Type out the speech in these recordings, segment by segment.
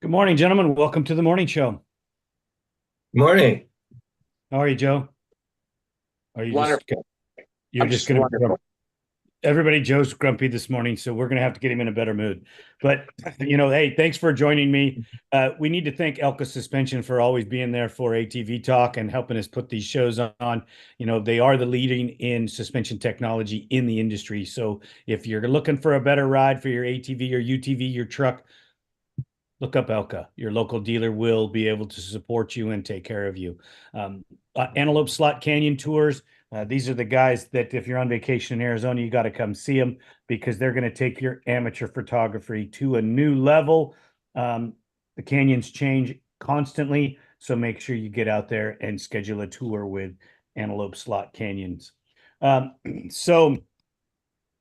Good morning, gentlemen. Welcome to the morning show. Morning. How are you, Joe? Are you just Wonderful. you're I'm just just gonna wonderful. everybody? Joe's grumpy this morning, so we're gonna have to get him in a better mood. But hey, thanks for joining me. We need to thank Elka Suspension for always being there for ATV Talk and helping us put these shows on. They are the leading in suspension technology in the industry. So if you're looking for a better ride for your ATV or UTV, your truck, look up Elka. Your local dealer will be able to support you and take care of you. Antelope Slot Canyon Tours. These are the guys that if you're on vacation in Arizona, you got to come see them because they're going to take your amateur photography to a new level. The canyons change constantly, so make sure you get out there and schedule a tour with Antelope Slot Canyons. Um, so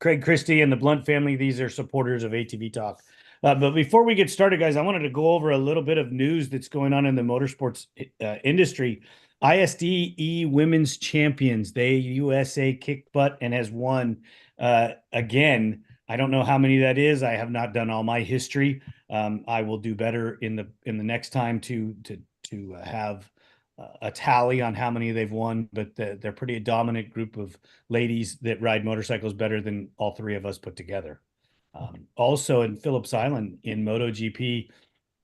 Craig Christie and the Blunt family, these are supporters of ATV Talk. But before we get started, guys, I wanted to go over a little bit of news that's going on in the motorsports industry. ISDE Women's Champions, they USA kicked butt and has won again. I don't know how many that is. I have not done all my history. I will do better in the next time to have a tally on how many they've won, but they're pretty dominant group of ladies that ride motorcycles better than all three of us put together. Also in Phillips Island in MotoGP,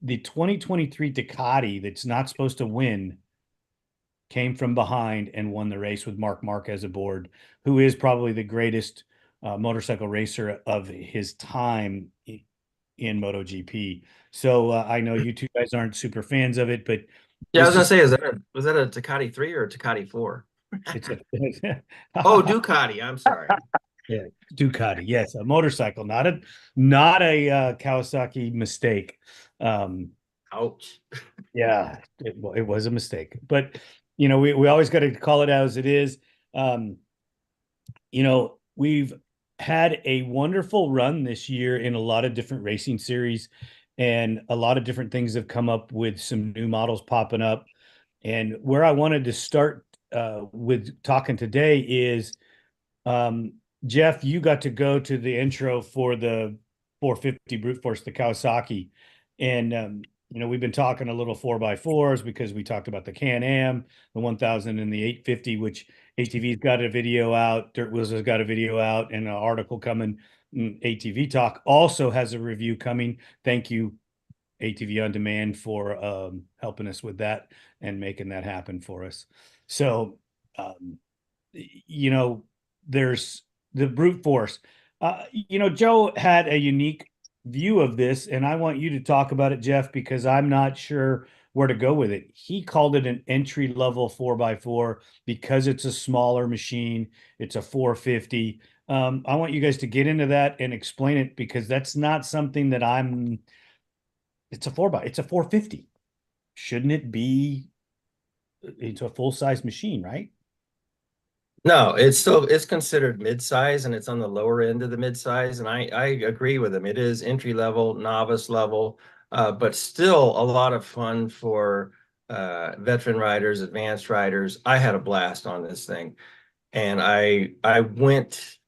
the 2023 Ducati that's not supposed to win came from behind and won the race with Marc Marquez aboard, who is probably the greatest motorcycle racer of his time in MotoGP. So I know you two guys aren't super fans of it, but Yeah, I was this gonna is say, was that a Ducati 3 or a Ducati 4? it's a Oh, Ducati. I'm sorry. yeah, Ducati. Yes, a motorcycle, not a Kawasaki mistake. Um, Ouch. yeah, it was a mistake, but we always got to call it as it is. Um, we've had a wonderful run this year in a lot of different racing series, and a lot of different things have come up with some new models popping up. And where I wanted to start with talking today is um, Jeff, you got to go to the intro for the 450 brute force, the Kawasaki. And, we've been talking a little 4x4s because we talked about the Can-Am, the 1000 and the 850, which ATV's got a video out. Dirt Wheels has got a video out and an article coming. ATV Talk also has a review coming. Thank you, ATV On Demand, for helping us with that and making that happen for us. So, um, you know, there's the brute force. Joe had a unique view of this, and I want you to talk about it, Jeff, because I'm not sure where to go with it. He called it an entry level 4x4 because it's a smaller machine. It's a 450. I want you guys to get into that and explain it because that's not something that it's a 450. Shouldn't it be? It's a full size machine, right? No, it's considered mid-size and it's on the lower end of the mid-size. And I agree with him. It is entry level, novice level, but still a lot of fun for veteran riders, advanced riders. I had a blast on this thing. And I went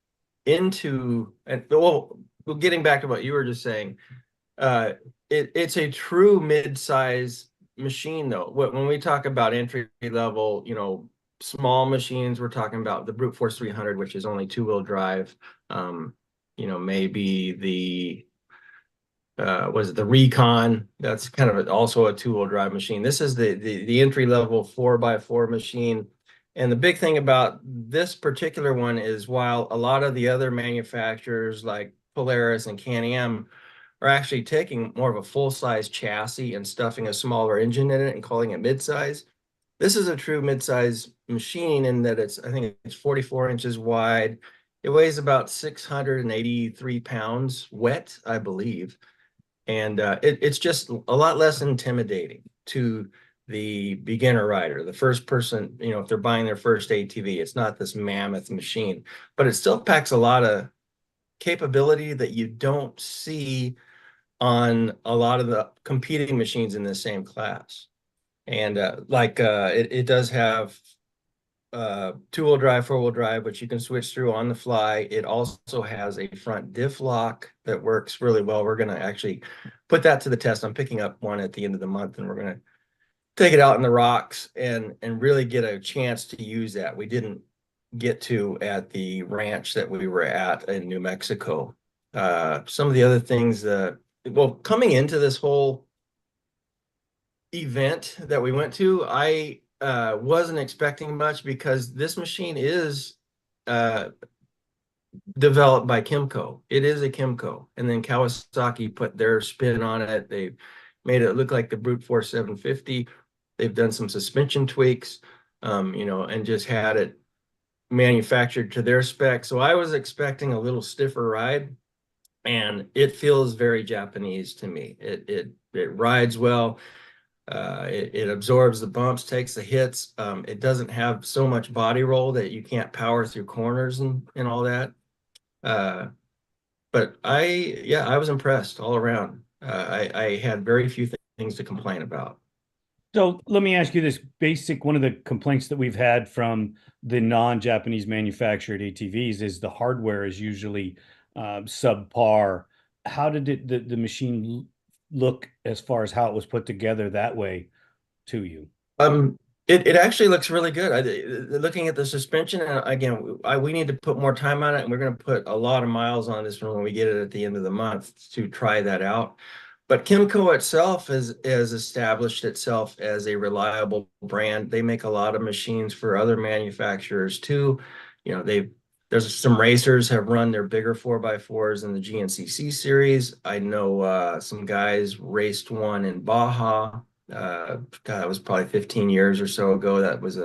into and well, getting back to what you were just saying, uh, it's a true mid-size machine though. When we talk about entry level, small machines, we're talking about the Brute Force 300, which is only two-wheel drive. Maybe the was it the Recon? That's kind of also a two-wheel drive machine. This is the entry level 4x4 machine. And the big thing about this particular one is while a lot of the other manufacturers like Polaris and Can-Am are actually taking more of a full-size chassis and stuffing a smaller engine in it and calling it mid-size, this is a true mid-size machine in that I think it's 44 inches wide. It weighs about 683 pounds wet, I believe. And it's just a lot less intimidating to the beginner rider, the first person, if they're buying their first ATV. It's not this mammoth machine, but it still packs a lot of capability that you don't see on a lot of the competing machines in the same class. And it does have two-wheel drive, four-wheel drive, which you can switch through on the fly. It also has a front diff lock that works really well. We're going to actually put that to the test. I'm picking up one at the end of the month, and we're going to take it out in the rocks and really get a chance to use that. We didn't get to at the ranch that we were at in New Mexico. Some of the other things well, coming into this whole event that we went to, I wasn't expecting much because this machine is developed by Kimco. It is a Kimco, and then Kawasaki put their spin on it. They made it look like the Brute Force 750. They've done some suspension tweaks, and just had it manufactured to their spec. So I was expecting a little stiffer ride, and it feels very Japanese to me. It rides well. It absorbs the bumps, takes the hits. It doesn't have so much body roll that you can't power through corners and all that. But I was impressed all around. I had very few things to complain about. So let me ask you this one of the complaints that we've had from the non-Japanese manufactured ATVs is the hardware is usually subpar. How did the machine look as far as how it was put together that way to you? It actually looks really good. Looking at the suspension, and again, we need to put more time on it, and we're going to put a lot of miles on this one when we get it at the end of the month to try that out. But Kimco itself has established itself as a reliable brand. They make a lot of machines for other manufacturers too. There's some racers have run their bigger 4x4s in the GNCC series. I know some guys raced one in Baja. That was probably 15 years or so ago. That was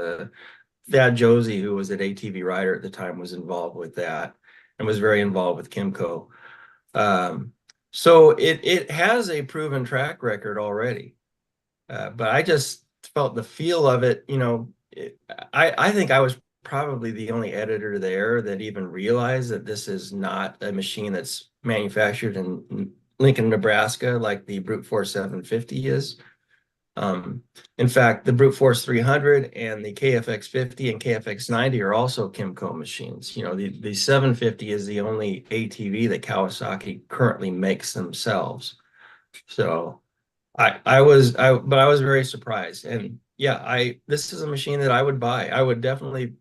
Thad Josie, who was an ATV rider at the time, was involved with that and was very involved with Kimco. So it has a proven track record already, but I just felt the feel of it. I think I was probably the only editor there that even realized that this is not a machine that's manufactured in Lincoln, Nebraska, like the Brute Force 750 is. In fact, the Brute Force 300 and the KFX 50 and KFX 90 are also Kimco machines. The 750 is the only ATV that Kawasaki currently makes themselves. So I was very surprised. And yeah, this is a machine that I would buy. I would definitely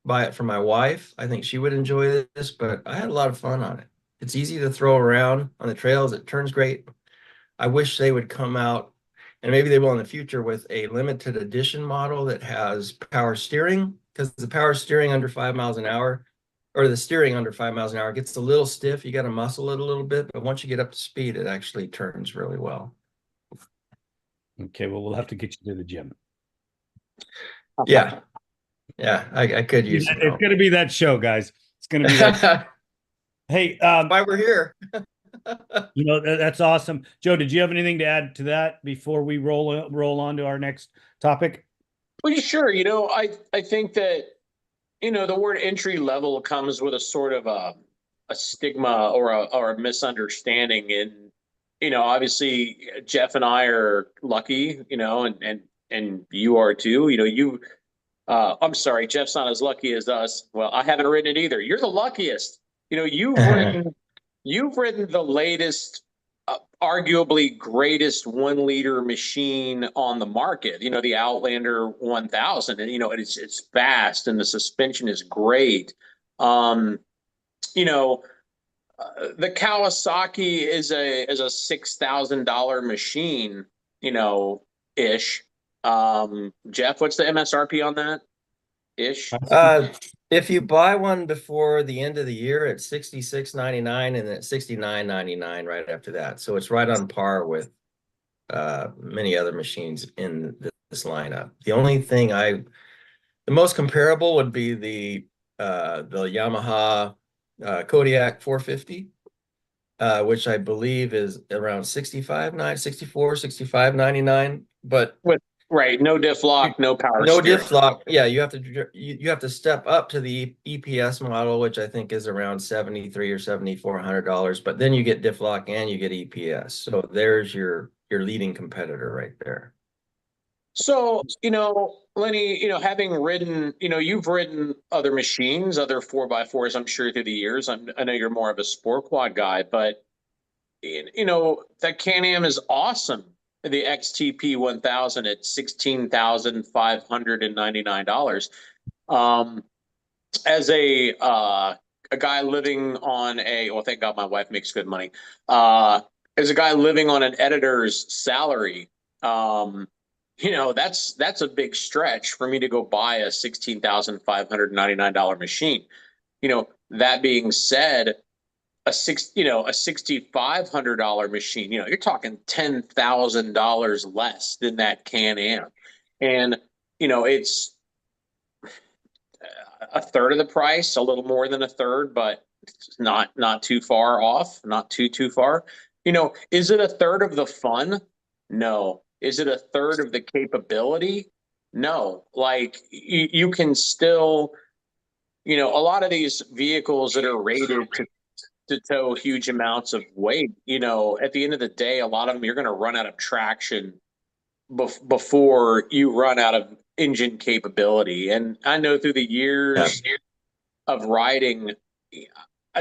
buy it for my wife. I think she would enjoy this, but I had a lot of fun on it. It's easy to throw around on the trails. It turns great. I wish they would come out, and maybe they will in the future, with a limited edition model that has power steering, because the power steering under 5 miles an hour, or the steering under 5 miles an hour, gets a little stiff. You got to muscle it a little bit, but once you get up to speed, it actually turns really well. Okay, well, we'll have to get you to the gym. Yeah. I could use some help. It's going to be that show, guys. It's going to be that. Hey, why we're here. That's awesome. Joe, did you have anything to add to that before we roll on to our next topic? Well, sure. I think that, the word entry level comes with a sort of a stigma or a misunderstanding. And, obviously Jeff and I are lucky, and you are too. I'm sorry, Jeff's not as lucky as us. Well, I haven't ridden it either. You're the luckiest. You've ridden the latest, arguably greatest 1-liter machine on the market, the Outlander 1000. And, it's fast and the suspension is great. The Kawasaki is a $6,000 machine, ish. Jeff, what's the MSRP on that? Ish. If you buy one before the end of the year, it's $66.99 and then $69.99 right after that. So it's right on par with many other machines in this lineup. The only thing the most comparable would be the Yamaha Kodiak 450, which I believe is around $65.99. But right, no diff lock, no power no steering. diff lock. Yeah, you have to step up to the EPS model, which I think is around $7,300 or $7,400. But then you get diff lock and you get EPS. So there's your leading competitor right there. So, Lenny, having ridden, you've ridden other machines, other 4x4s, I'm sure through the years. I know you're more of a sport quad guy, but that Can-Am is awesome. The XTP 1000 at $16,599. Um, as a guy living on well, thank God my wife makes good money. As a guy living on an editor's salary, um, that's a big stretch for me to go buy a $16,599 machine. That being said, a $6,500 machine, you're talking $10,000 less than that Can-Am. And, it's a third of the price, a little more than a third, but it's not too far off, not too far. Is it a third of the fun? No. Is it a third of the capability? No. Like you can still, a lot of these vehicles that are rated to tow huge amounts of weight, at the end of the day, a lot of them you're going to run out of traction before you run out of engine capability. And I know through the years of riding,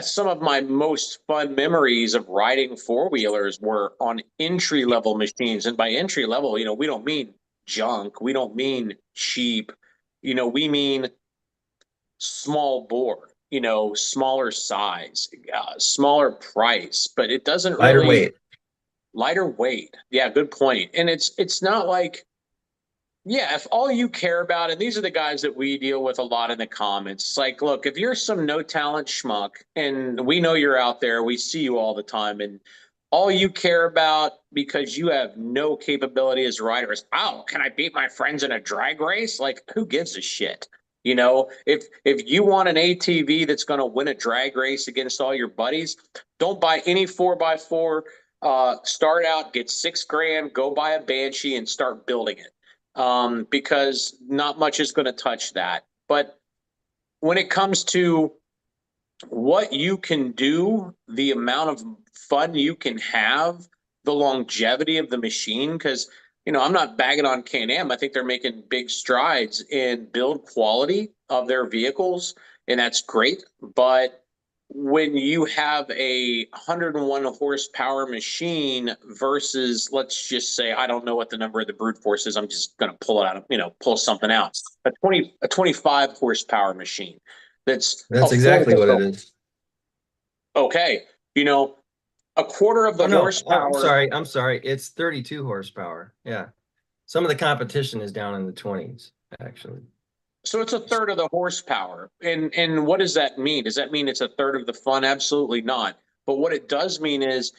some of my most fun memories of riding four wheelers were on entry level machines. And by entry level, we don't mean junk, we don't mean cheap, we mean small bore, smaller size, smaller price, but it doesn't Lighter really weight. lighter weight. Yeah, good point. And it's not like, yeah, if all you care about, and these are the guys that we deal with a lot in the comments, it's like, look, if you're some no talent schmuck, and we know you're out there, we see you all the time, and all you care about because you have no capability as a rider is, oh, can I beat my friends in a drag race? Like, who gives a shit? If you want an ATV that's going to win a drag race against all your buddies, don't buy any 4x4. Start out, get $6,000, go buy a Banshee and start building it. Because not much is going to touch that. But when it comes to what you can do, the amount of fun you can have, the longevity of the machine, because I'm not bagging on Can-Am. I think they're making big strides in build quality of their vehicles, and that's great. But when you have a 101 horsepower machine versus, let's just say, I don't know what the number of the brute force is. I'm just going to pull it out, pull something out. A 25 horsepower machine. That's exactly what it is. Okay. A quarter of the horsepower. I'm sorry. It's 32 horsepower. Yeah. Some of the competition is down in the 20s, actually. So it's a third of the horsepower. And what does that mean? Does that mean it's a third of the fun? Absolutely not. But what it does mean is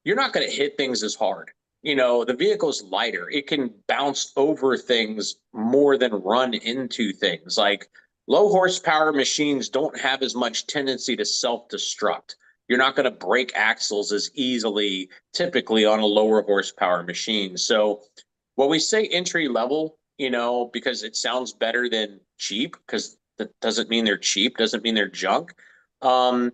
you're not going to hit things as hard. The vehicle's lighter. It can bounce over things more than run into things. Like low horsepower machines don't have as much tendency to self-destruct. You're not going to break axles as easily typically on a lower horsepower machine. So when we say entry level, because it sounds better than cheap, because that doesn't mean they're cheap, doesn't mean they're junk. I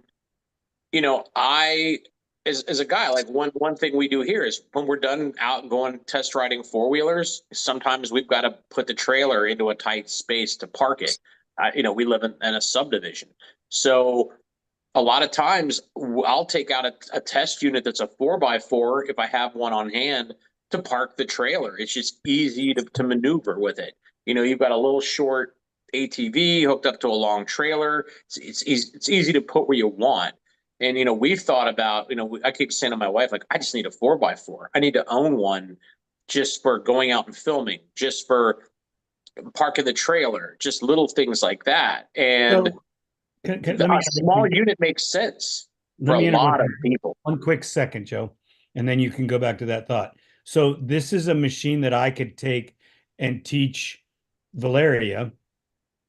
as a guy, like one thing we do here is when we're done out and going test riding four wheelers, sometimes we've got to put the trailer into a tight space to park it. We live in a subdivision, so a lot of times I'll take out a test unit that's a 4x4 if I have one on hand to park the trailer. It's just easy to maneuver with it. You've got a little short ATV hooked up to a long trailer. It's easy to put where you want. And, we've thought about, I keep saying to my wife, like, I just need a 4x4. I need to own one just for going out and filming, just for parking the trailer, just little things like that. And a small unit makes sense for a lot of people. One quick second, Joe, and then you can go back to that thought. So this is a machine that I could take and teach Valeria,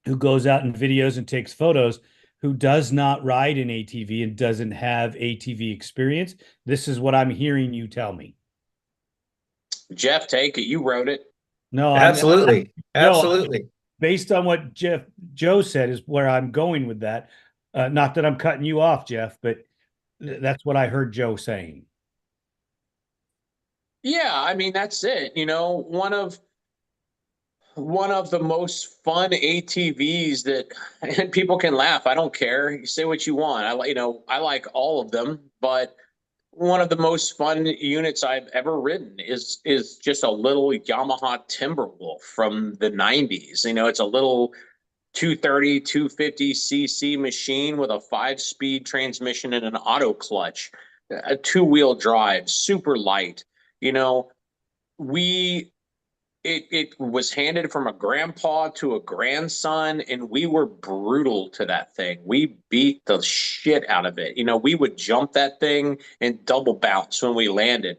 who goes out in videos and takes photos, who does not ride an ATV and doesn't have ATV experience. This is what I'm hearing you tell me. Jeff, take it. You wrote it. No, absolutely. Absolutely. Based on what Joe said is where I'm going with that. Not that I'm cutting you off, Jeff, but that's what I heard Joe saying. Yeah, I mean, that's it. one of the most fun ATVs that, and people can laugh. I don't care. You say what you want. I like all of them, but one of the most fun units I've ever ridden is just a little Yamaha Timberwolf from the 90s. It's a little 230, 250 cc machine with a 5-speed transmission and an auto clutch, a two-wheel drive, super light. You know, we it was handed from a grandpa to a grandson, and we were brutal to that thing. We beat the shit out of it. We would jump that thing and double bounce when we landed.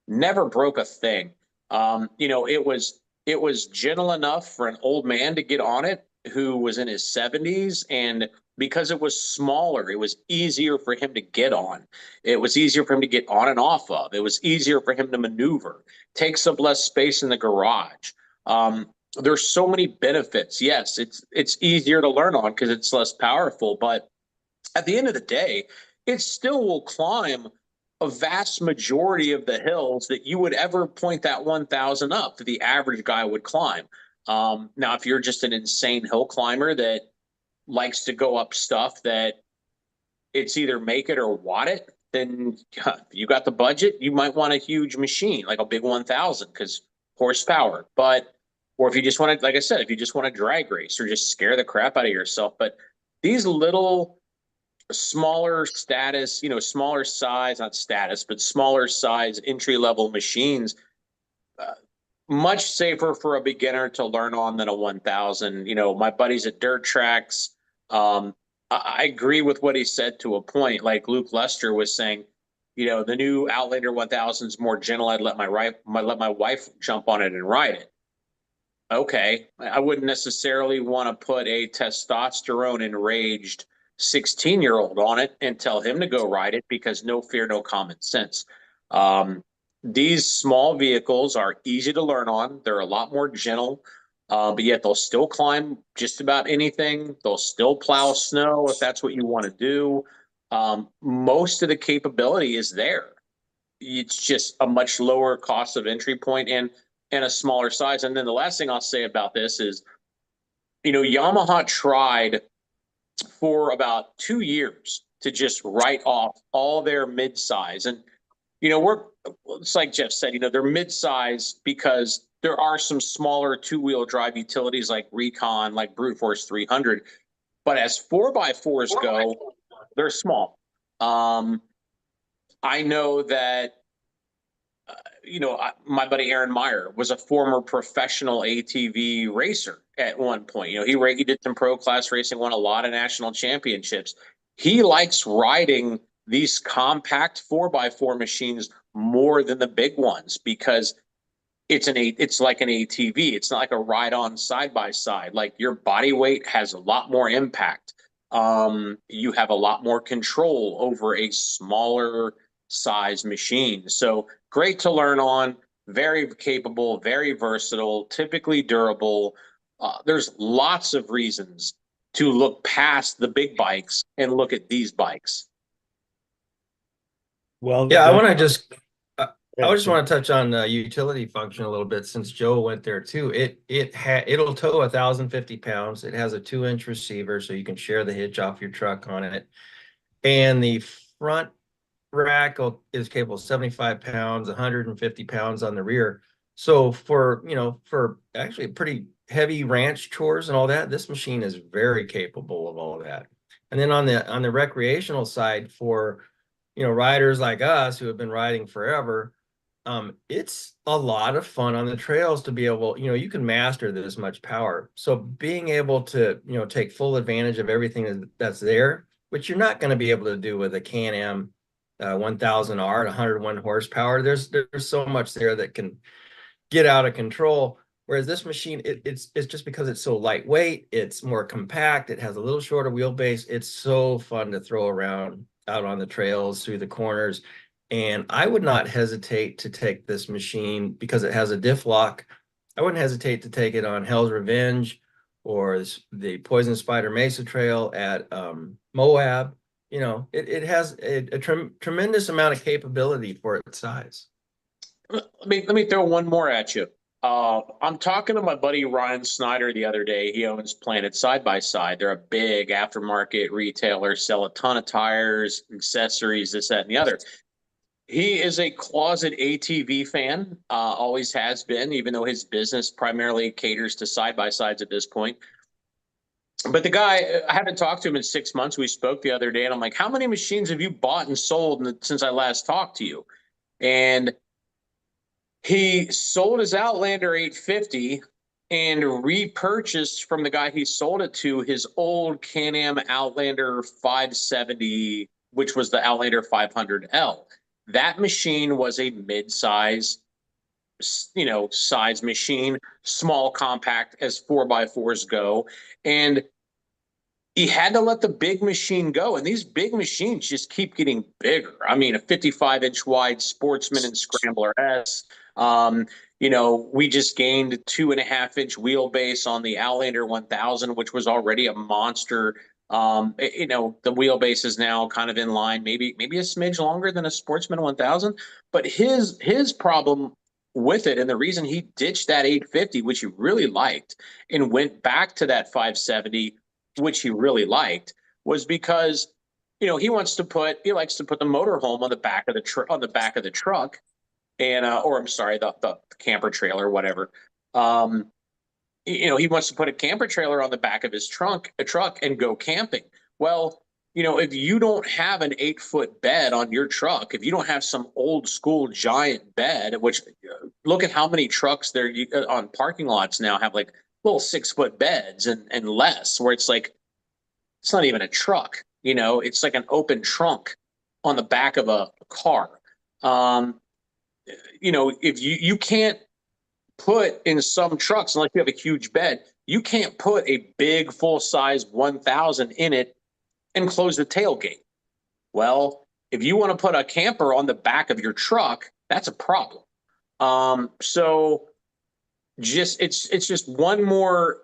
Never broke a thing. It was gentle enough for an old man to get on it who was in his 70s, and because it was smaller, it was easier for him to get on. It was easier for him to get on and off of. It was easier for him to maneuver. Takes up less space in the garage. There's so many benefits. Yes, it's easier to learn on because it's less powerful, but at the end of the day, it still will climb a vast majority of the hills that you would ever point that 1,000 up that the average guy would climb. Now, if you're just an insane hill climber that likes to go up stuff that it's either make it or want it, then you got the budget, you might want a huge machine, like a big 1,000, because horsepower. Or if you just want to, like I said, if you just want to drag race or just scare the crap out of yourself. But these little smaller status, smaller size, not status, but smaller size entry level machines, much safer for a beginner to learn on than a 1,000. My buddies at Dirt Tracks, I agree with what he said to a point. Like Luke Lester was saying, the new Outlander 1000 is more gentle. I'd let my wife jump on it and ride it. Okay, I wouldn't necessarily want to put a testosterone enraged 16-year-old on it and tell him to go ride it, because no fear, no common sense. These small vehicles are easy to learn on. They're a lot more gentle, but yet they'll still climb just about anything. They'll still plow snow if that's what you want to do. Most of the capability is there. It's just a much lower cost of entry point and a smaller size. And then the last thing I'll say about this is, Yamaha tried for about 2 years to just write off all their mid-size. And, it's like Jeff said, they're mid-size because there are some smaller two-wheel drive utilities like Recon, like Brute Force 300. But as 4x4s go, they're small. I know that, my buddy Aaron Meyer was a former professional ATV racer at one point. He did some pro class racing, won a lot of national championships. He likes riding these compact 4x4 machines more than the big ones because it's like an ATV. It's not like a ride-on side-by-side. Like, your body weight has a lot more impact. You have a lot more control over a smaller size machine. So great to learn on, very capable, very versatile, typically durable. There's lots of reasons to look past the big bikes and look at these bikes. Well, yeah, I just want to touch on utility function a little bit, since Joe went there too. It'll tow 1,050 pounds. It has a 2-inch receiver, so you can share the hitch off your truck on it. And the front rack is capable of 75 pounds, 150 pounds on the rear. So for actually pretty heavy ranch chores and all that, this machine is very capable of all of that. And then on the recreational side, for riders like us who have been riding forever, it's a lot of fun on the trails to be able, you can master this much power. So being able to, take full advantage of everything that's there, which you're not going to be able to do with a Can-Am 1000R at 101 horsepower. There's so much there that can get out of control. Whereas this machine, it's just because it's so lightweight, it's more compact, it has a little shorter wheelbase. It's so fun to throw around out on the trails, through the corners. And I would not hesitate to take this machine, because it has a diff lock. I wouldn't hesitate to take it on Hell's Revenge or the Poison Spider Mesa Trail at Moab. It has a tremendous amount of capability for its size. Let me throw one more at you. I'm talking to my buddy Ryan Snyder the other day. He owns Planet Side by Side. They're a big aftermarket retailer, sell a ton of tires, accessories, this, that, and the other. He is a closet ATV fan, always has been, even though his business primarily caters to side by sides at this point. But the guy, I haven't talked to him in 6 months. We spoke the other day, and I'm like, how many machines have you bought and sold since I last talked to you? And he sold his Outlander 850 and repurchased from the guy he sold it to his old Can-Am Outlander 570, which was the Outlander 500L. That machine was a mid-size, size machine, small, compact as 4x4s go. And he had to let the big machine go. And these big machines just keep getting bigger. I mean, a 55-inch wide Sportsman and Scrambler S. We just gained a 2.5-inch wheelbase on the Outlander 1000, which was already a monster. The wheelbase is now kind of in line, maybe a smidge longer than a Sportsman 1000. But his problem with it, and the reason he ditched that 850, which he really liked, and went back to that 570, which he really liked, was because he likes to put the motorhome on the back of the truck, and or I'm sorry, the camper trailer, whatever. He wants to put a camper trailer on the back of his truck, and go camping. Well, if you don't have an 8-foot bed on your truck, if you don't have some old school giant bed, which look at how many trucks there on parking lots now have like little 6-foot beds and less, where it's like, it's not even a truck, it's like an open trunk on the back of a car. If you can't put in some trucks, unless you have a huge bed, you can't put a big full-size 1000 in it and close the tailgate. Well, if you want to put a camper on the back of your truck, that's a problem. So it's just one more,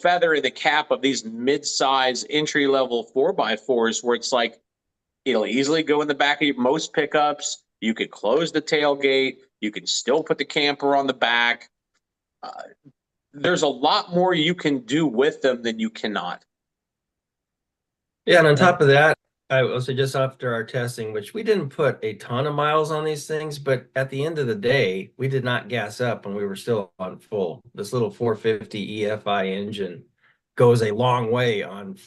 feather in the cap of these mid-size entry-level 4x4s, where it's like, it'll easily go in the back of most pickups. You could close the tailgate. You can still put the camper on the back. There's a lot more you can do with them than you cannot. Yeah, and on top of that, I will say, just after our testing, which we didn't put a ton of miles on these things, but at the end of the day, we did not gas up and we were still on full. This little 450 EFI engine goes a long way on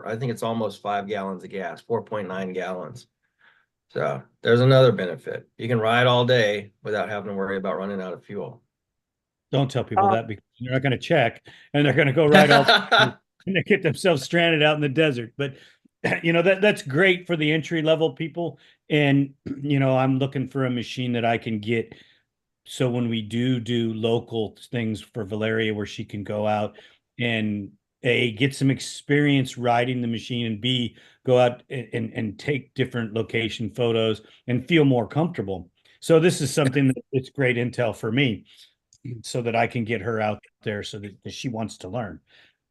I think it's almost 5 gallons of gas, 4.9 gallons. So there's another benefit. You can ride all day without having to worry about running out of fuel. Don't tell people that, because they're not going to check, and they're going to go ride all and they get themselves stranded out in the desert. But that's great for the entry level people. And I'm looking for a machine that I can get, so when we do local things for Valeria, where she can go out and A, get some experience riding the machine, and B, go out and take different location photos and feel more comfortable. So this is something that it's great intel for me, so that I can get her out there, so that she wants to learn.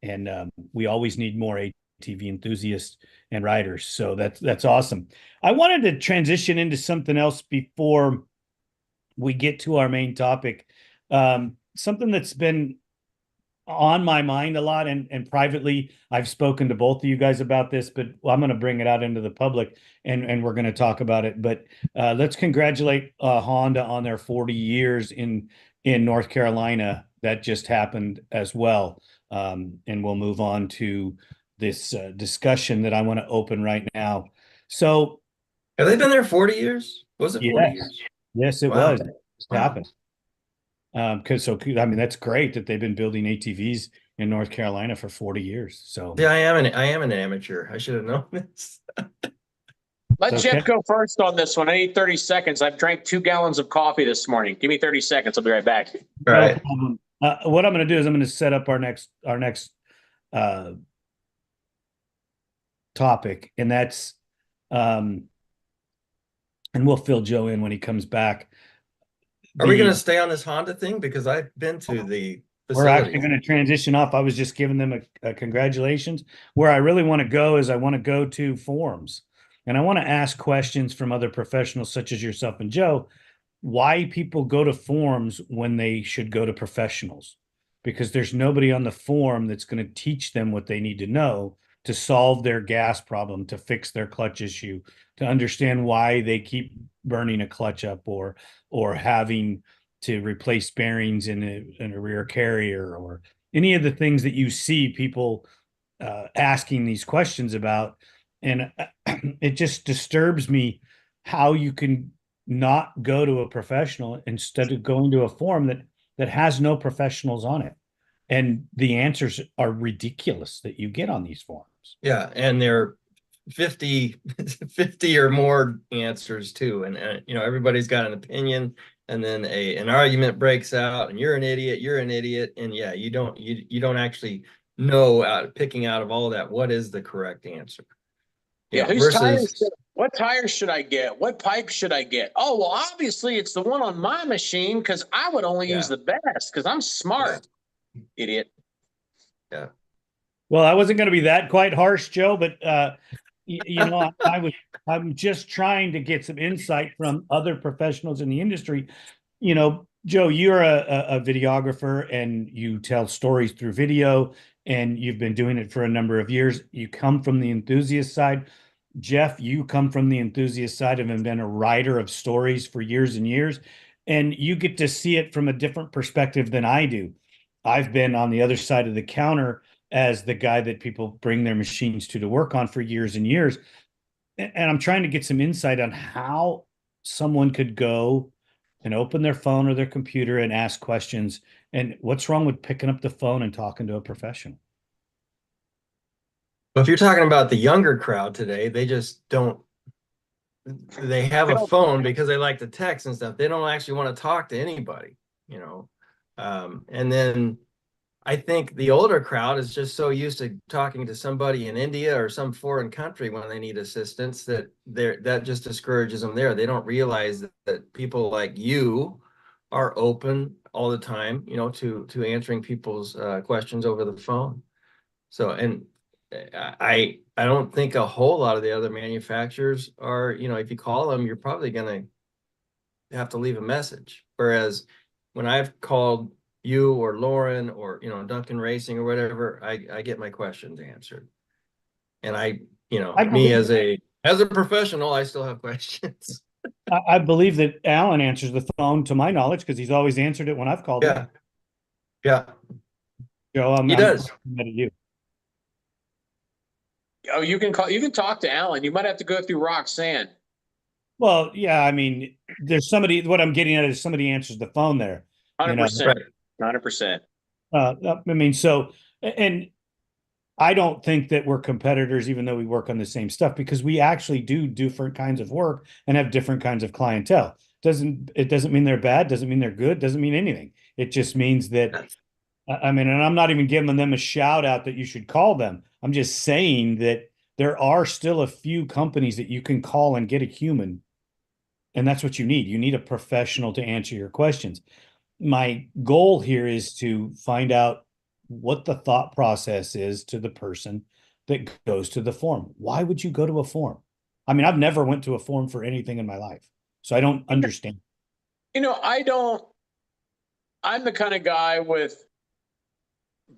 And we always need more ATV enthusiasts and riders. So that's awesome. I wanted to transition into something else before we get to our main topic. Something that's been on my mind a lot, and privately, I've spoken to both of you guys about this, but I'm going to bring it out into the public, and we're going to talk about it. But let's congratulate Honda on their 40 years in North Carolina. That just happened as well. And we'll move on to this discussion that I want to open right now. So, have they been there 40 years? Was it 40 years? Yes, it Wow. was. It happened. That's great that they've been building ATVs in North Carolina for 40 years. So yeah, I am an amateur. I should have known this. Let Jeff go first on this one. I need 30 seconds. I've drank 2 gallons of coffee this morning. Give me 30 seconds. I'll be right back. All right. What I'm going to do is I'm going to set up our next topic, and that's and we'll fill Joe in when he comes back. Are we going to stay on this Honda thing? Because I've been to the facility. We're actually going to transition off. I was just giving them a congratulations. Where I really want to go is I want to go to forums, and I want to ask questions from other professionals such as yourself and Joe, why people go to forums when they should go to professionals, because there's nobody on the forum that's going to teach them what they need to know to solve their gas problem, to fix their clutch issue, to understand why they keep burning a clutch up, or having to replace bearings in a rear carrier, or any of the things that you see people asking these questions about. And it just disturbs me how you can not go to a professional instead of going to a forum that has no professionals on it. And the answers are ridiculous that you get on these forums. Yeah, and they're 50 or more answers too, and everybody's got an opinion, and then an argument breaks out, and you're an idiot, and yeah, you don't actually know, picking out of all of that, what is the correct answer. Yeah, what tires should I get? What pipe should I get? Oh, well, obviously it's the one on my machine, because I would only use the best because I'm smart. Idiot. Yeah. Well, I wasn't going to be that quite harsh, Joe, but I'm just trying to get some insight from other professionals in the industry. Joe, you're a videographer, and you tell stories through video, and you've been doing it for a number of years. You come from the enthusiast side. Jeff, you come from the enthusiast side and have been a writer of stories for years and years, and you get to see it from a different perspective than I do. I've been on the other side of the counter as the guy that people bring their machines to work on for years and years. And I'm trying to get some insight on how someone could go and open their phone or their computer and ask questions. And what's wrong with picking up the phone and talking to a professional? Well, if you're talking about the younger crowd today, they just don't. They have a phone because they like to text and stuff. They don't actually want to talk to anybody, and then I think the older crowd is just so used to talking to somebody in India or some foreign country when they need assistance that just discourages them there. They don't realize that people like you are open all the time, to answering people's questions over the phone. So, and I don't think a whole lot of the other manufacturers are, if you call them, you're probably going to have to leave a message. Whereas when I've called you or Lauren or Duncan Racing or whatever, I get my questions answered. And me as a professional, I still have questions. I believe that Alan answers the phone, to my knowledge, because he's always answered it when I've called him. Yeah. Joe, he does. You. Oh, you can talk to Alan. You might have to go through Roxanne. Well, yeah, I mean, there's somebody. What I'm getting at is somebody answers the phone there. 100%. 100%. I mean, so, and I don't think that we're competitors, even though we work on the same stuff, because we actually do different kinds of work and have different kinds of clientele. It doesn't mean they're bad, doesn't mean they're good, doesn't mean anything. It just means that, I mean, and I'm not even giving them a shout out that you should call them. I'm just saying that there are still a few companies that you can call and get a human. And that's what you need. You need a professional to answer your questions. My goal here is to find out what the thought process is to the person that goes to the forum. Why would you go to a forum? I mean, I've never went to a forum for anything in my life, so I don't understand. I'm the kind of guy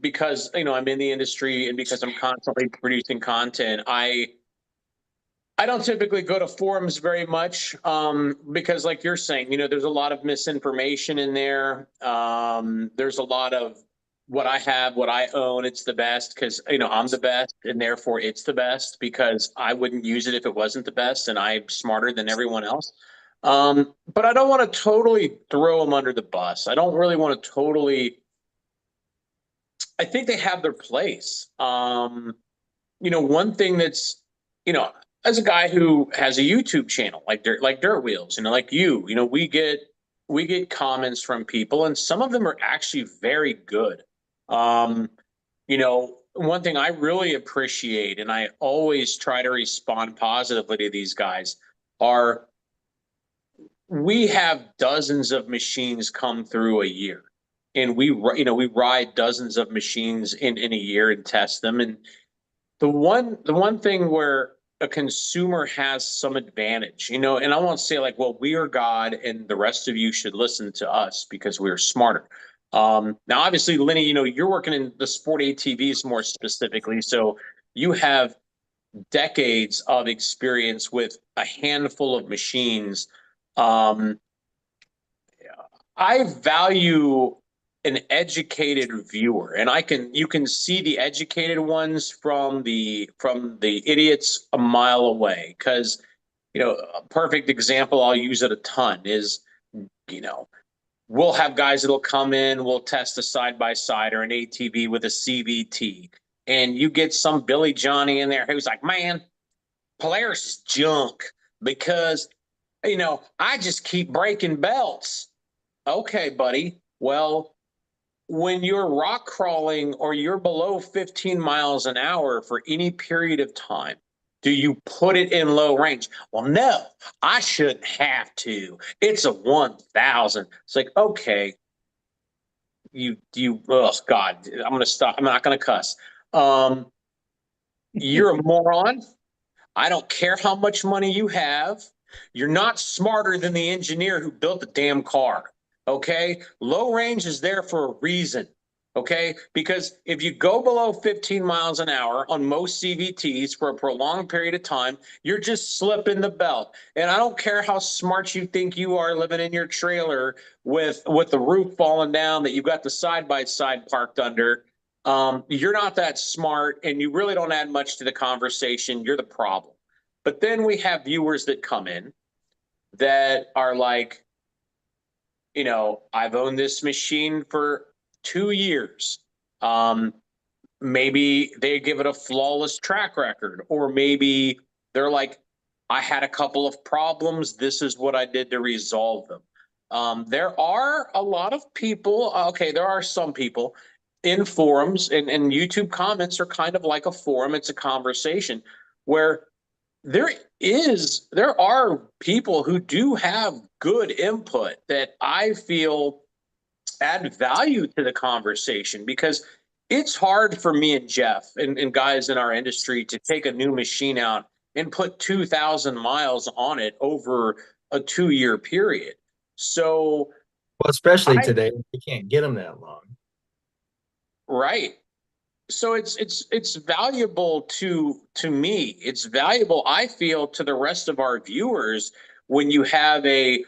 because I'm in the industry and because I'm constantly producing content, I don't typically go to forums very much, because like you're saying, there's a lot of misinformation in there. There's a lot of what I have, what I own, it's the best because, I'm the best, and therefore it's the best because I wouldn't use it if it wasn't the best, and I'm smarter than everyone else. But I don't want to totally throw them under the bus. I don't really want to totally. I think they have their place. One thing that's, as a guy who has a YouTube channel like Dirt Wheels, like we get comments from people, and some of them are actually very good. One thing I really appreciate, and I always try to respond positively to these guys, are we have dozens of machines come through a year, and we ride dozens of machines in a year and test them. And the one thing where a consumer has some advantage, you know, and I won't say like, well, we are God and the rest of you should listen to us because we're smarter. Now, obviously, Lenny, you know, you're working in the sport ATVs more specifically, so you have decades of experience with a handful of machines. Um, I value an educated viewer, and you can see the educated ones from the idiots a mile away. Because, you know, a perfect example I'll use it a ton is, you know, we'll have guys that'll come in, we'll test a side by side or an ATV with a CVT, and you get some Billy Johnny in there who's like, man, Polaris is junk because, you know, I just keep breaking belts. Okay, buddy. Well, when you're rock crawling or you're below 15 miles an hour for any period of time, do you put it in low range? Well, no, I shouldn't have to. It's a 1,000. It's like, okay, oh God, I'm going to stop. I'm not going to cuss. You're a moron. I don't care how much money you have. You're not smarter than the engineer who built the damn car. Okay. Low range is there for a reason. Okay. Because if you go below 15 miles an hour on most CVTs for a prolonged period of time, you're just slipping the belt. And I don't care how smart you think you are living in your trailer with the roof falling down that you've got the side by side parked under. You're not that smart and you really don't add much to the conversation. You're the problem. But then we have viewers that come in that are like, you know, I've owned this machine for 2 years. Maybe they give it a flawless track record, or maybe they're like, I had a couple of problems. This is what I did to resolve them. There are a lot of people, okay, there are some people in forums, and YouTube comments are kind of like a forum. It's a conversation where there are people who do have good input that I feel add value to the conversation, because it's hard for me and Jeff and guys in our industry to take a new machine out and put 2,000 miles on it over a 2 year period. So, Well, especially today, you can't get them that long. right. So it's valuable to me. It's valuable, I feel, to the rest of our viewers when you have a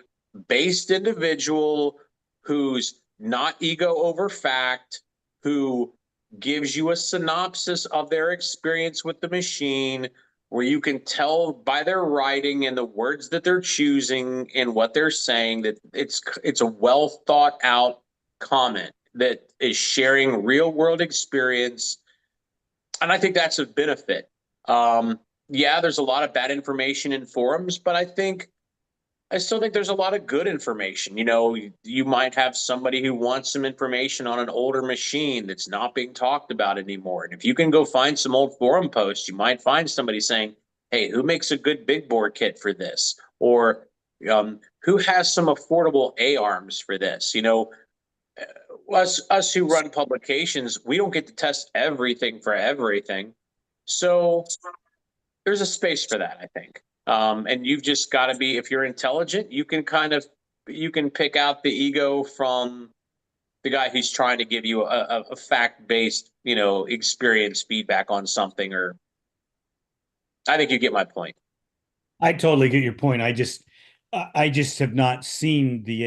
based individual who's not ego over fact, who gives you a synopsis of their experience with the machine, where you can tell by their writing and the words that they're choosing and what they're saying that it's a well thought out comment that is sharing real world experience. And I think that's a benefit. Yeah, there's a lot of bad information in forums, but I still think there's a lot of good information. You know, you might have somebody who wants some information on an older machine that's not being talked about anymore. And if you can go find some old forum posts, you might find somebody saying, hey, who makes a good big bore kit for this? Or who has some affordable A-arms for this? You know, us who run publications, we don't get to test everything for everything. So there's a space for that, I think. And you've just got to be, if you're intelligent, you can pick out the ego from the guy who's trying to give you a fact-based, you know, experience feedback on something. Or I think you get my point. I totally get your point. I just have not seen the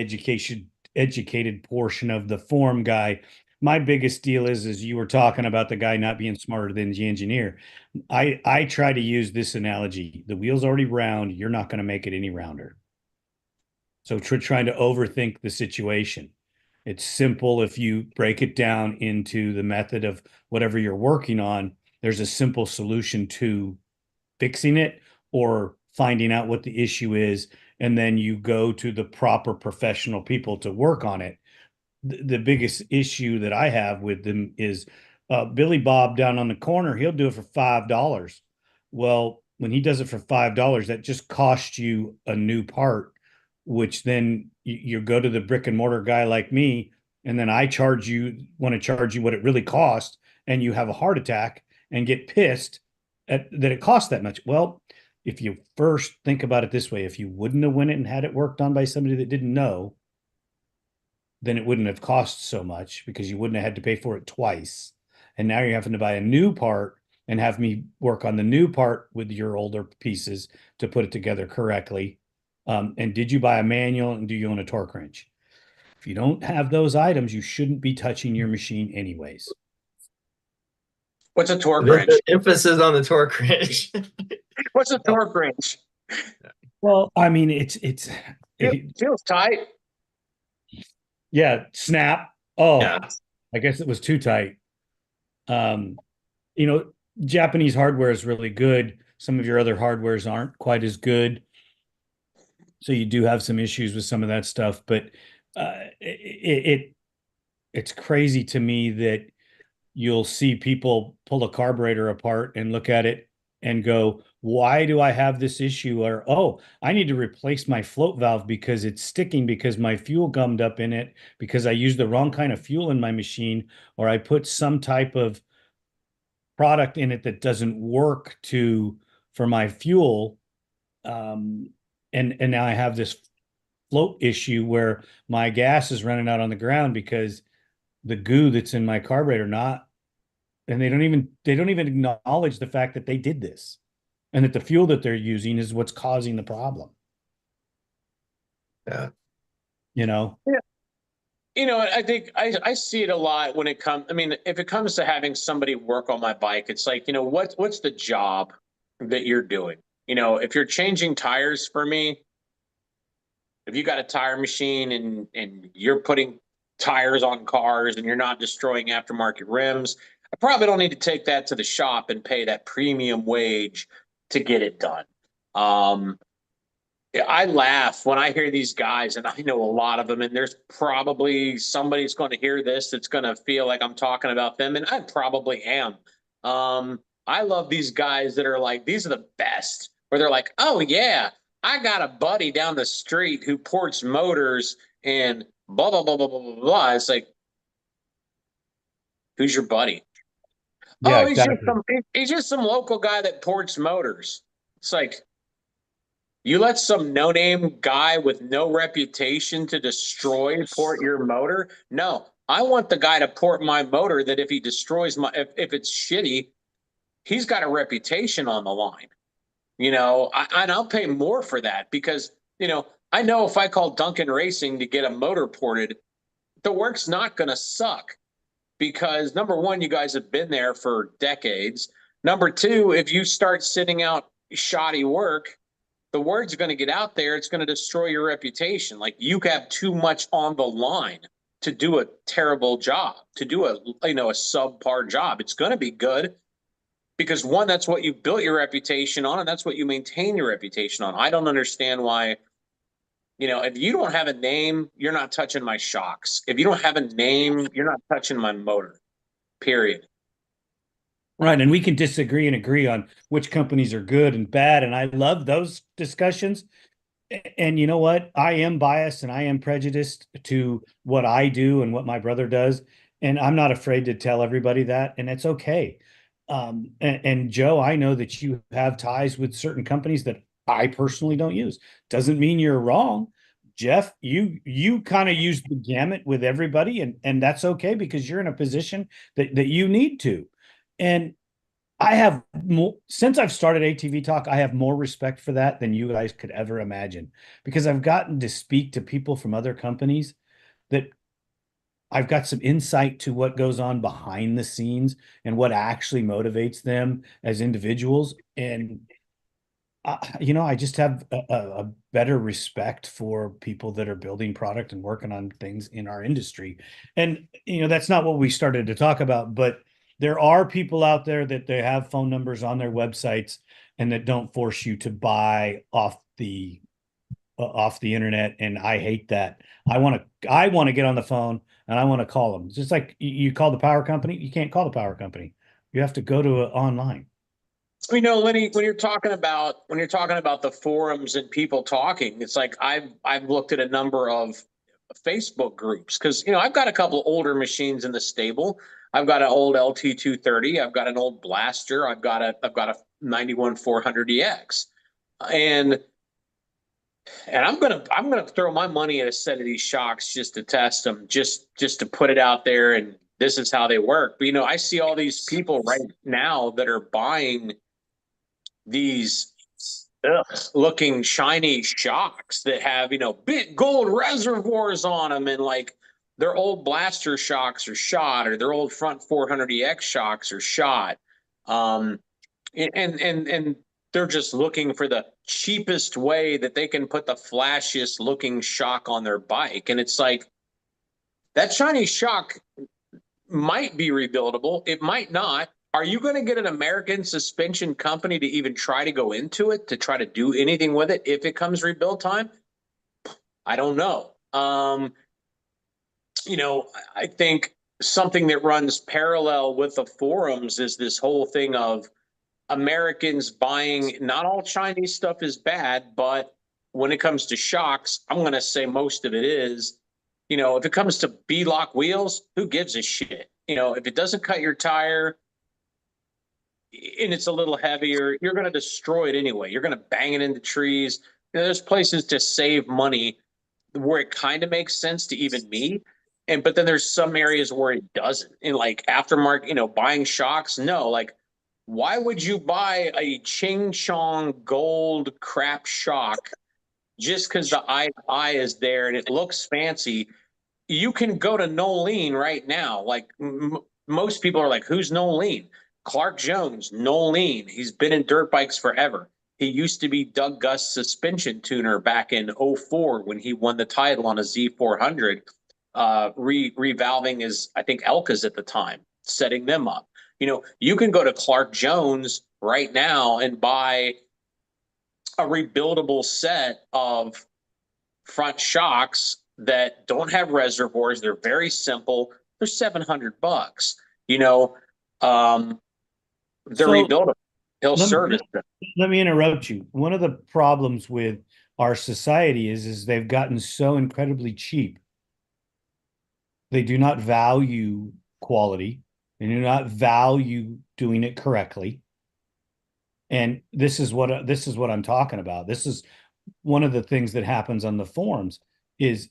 educated portion of the forum guy. My biggest deal is you were talking about the guy not being smarter than the engineer. I try to use this analogy. The wheel's already round. You're not going to make it any rounder. So trying to overthink the situation. It's simple. If you break it down into the method of whatever you're working on, there's a simple solution to fixing it or finding out what the issue is. And then you go to the proper professional people to work on it. The biggest issue that I have with them is Billy Bob down on the corner. He'll do it for $5. Well, when he does it for $5, that just costs you a new part, which then you go to the brick and mortar guy like me, and then I want to charge you what it really costs, and you have a heart attack and get pissed that it costs that much. Well, if you first think about it this way, if you wouldn't have went and had it worked on by somebody that didn't know, then it wouldn't have cost so much because you wouldn't have had to pay for it twice. And now you're having to buy a new part and have me work on the new part with your older pieces to put it together correctly. And did you buy a manual and do you own a torque wrench? If you don't have those items, you shouldn't be touching your machine anyways. What's a torque The wrench? emphasis on the torque wrench. What's a torque wrench? Well, I mean, it feels tight. Yeah, snap. Oh, Yeah. I guess it was too tight. You know, Japanese hardware is really good. Some of your other hardwares aren't quite as good. So you do have some issues with some of that stuff, but it's crazy to me that you'll see people pull a carburetor apart and look at it and go, why do I have this issue? Or, oh, I need to replace my float valve because it's sticking because my fuel gummed up in it because I used the wrong kind of fuel in my machine, or I put some type of product in it that doesn't work for my fuel. And now I have this float issue where my gas is running out on the ground because the goo that's in my carburetor and they don't even acknowledge the fact that they did this and that the fuel that they're using is what's causing the problem. Yeah. You know? Yeah. You know, I think I see it a lot when it comes, I mean, if it comes to having somebody work on my bike, it's like, you know, what's the job that you're doing? You know, if you're changing tires for me, if you got a tire machine and you're putting tires on cars and you're not destroying aftermarket rims, I probably don't need to take that to the shop and pay that premium wage to get it done. I laugh when I hear these guys, and I know a lot of them, and there's probably somebody's going to hear this that's going to feel like I'm talking about them, and I probably am. I love these guys that are like, these are the best, where they're like, oh, yeah, I got a buddy down the street who ports motors and blah, blah, blah, blah, blah, blah, blah. It's like, who's your buddy? Yeah, Oh, exactly. he's just some local guy that ports motors. It's like, you let some no-name guy with no reputation to destroy port your motor? No, I want the guy to port my motor that if he destroys if it's shitty, he's got a reputation on the line. You know, and I'll pay more for that because, you know, I know if I call Duncan Racing to get a motor ported, the work's not going to suck because number one, you guys have been there for decades. Number two, if you start sitting out shoddy work, the word's going to get out there. It's going to destroy your reputation. Like you have too much on the line to do a terrible job, to do a subpar job. It's going to be good because one, that's what you built your reputation on, and that's what you maintain your reputation on. I don't understand why, you know, if you don't have a name, you're not touching my shocks. If you don't have a name, you're not touching my motor, period. Right. And we can disagree and agree on which companies are good and bad. And I love those discussions. And you know what? I am biased and I am prejudiced to what I do and what my brother does. And I'm not afraid to tell everybody that. And it's okay. And Joe, I know that you have ties with certain companies that I personally don't use. Doesn't mean you're wrong. Jeff, you kind of use the gamut with everybody, and that's okay because you're in a position that you need to. And I have more since I've started ATV-TALK, I have more respect for that than you guys could ever imagine because I've gotten to speak to people from other companies that I've got some insight to what goes on behind the scenes and what actually motivates them as individuals. And you know, I just have a better respect for people that are building product and working on things in our industry. And, you know, that's not what we started to talk about, but there are people out there that they have phone numbers on their websites and that don't force you to buy off the internet. And I hate that. I want to get on the phone and I want to call them. It's just like you call the power company. You can't call the power company. You have to go to online. You know, Lenny, when you're talking about the forums and people talking, it's like I've looked at a number of Facebook groups because, you know, I've got a couple older machines in the stable. I've got an old LT230. I've got an old Blaster. I've got a 91 400EX, and I'm gonna throw my money at a set of these shocks just to test them, just to put it out there, and this is how they work. But I see all these people right now that are buying these looking shiny shocks that have big gold reservoirs on them, and like their old Blaster shocks are shot, or their old front 400EX shocks are shot. And they're just looking for the cheapest way that they can put the flashiest looking shock on their bike. And it's like, that shiny shock might be rebuildable. It might not. Are you going to get an American suspension company to even try to go into it, to try to do anything with it if it comes rebuild time? I don't know. I think something that runs parallel with the forums is this whole thing of Americans buying. Not all Chinese stuff is bad, but when it comes to shocks, I'm going to say most of it is. If it comes to B-lock wheels, who gives a shit? If it doesn't cut your tire and it's a little heavier, you're going to destroy it anyway. You're going to bang it into trees. There's places to save money where it kind of makes sense to even me. But then there's some areas where it doesn't. And like aftermarket, buying shocks, no, like, why would you buy a Ching Chong gold crap shock just because the eye is there and it looks fancy? You can go to Nolene right now. Like most people are like, who's Nolene? Clark Jones, Nolene. He's been in dirt bikes forever. He used to be Doug Gust's suspension tuner back in 04 when he won the title on a Z400, revalving his, I think, Elkas at the time, setting them up. You can go to Clark Jones right now and buy a rebuildable set of front shocks that don't have reservoirs. They're very simple. They're $700. They're rebuildable. He'll service them. Let me interrupt you. One of the problems with our society is they've gotten so incredibly cheap. They do not value quality. They do not value doing it correctly. And this is what I'm talking about. This is one of the things that happens on the forums is,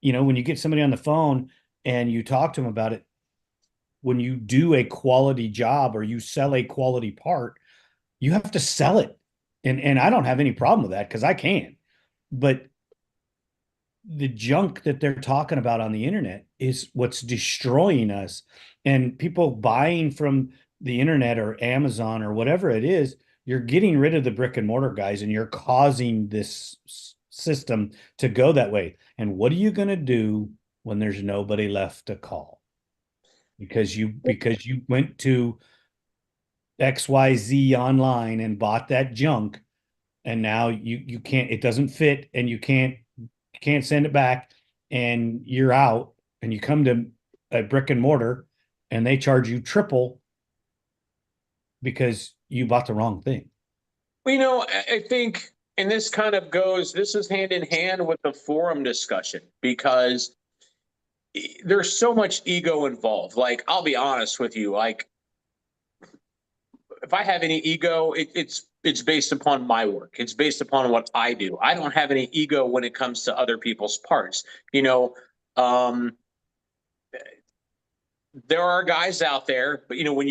when you get somebody on the phone and you talk to them about it, when you do a quality job or you sell a quality part, you have to sell it. And I don't have any problem with that because I can. But the junk that they're talking about on the internet is what's destroying us. And people buying from the internet or Amazon or whatever it is, you're getting rid of the brick and mortar guys and you're causing this system to go that way. And what are you going to do when there's nobody left to call? Because you went to XYZ online and bought that junk, and now you can't, it doesn't fit, and you can't send it back, and you're out, and you come to a brick and mortar and they charge you triple because you bought the wrong thing. Well, I think, and this is hand in hand with the forum discussion, because there's so much ego involved. Like, I'll be honest with you, like, if I have any ego, it's based upon my work. It's based upon what I do. I don't have any ego when it comes to other people's parts. There are guys out there, but when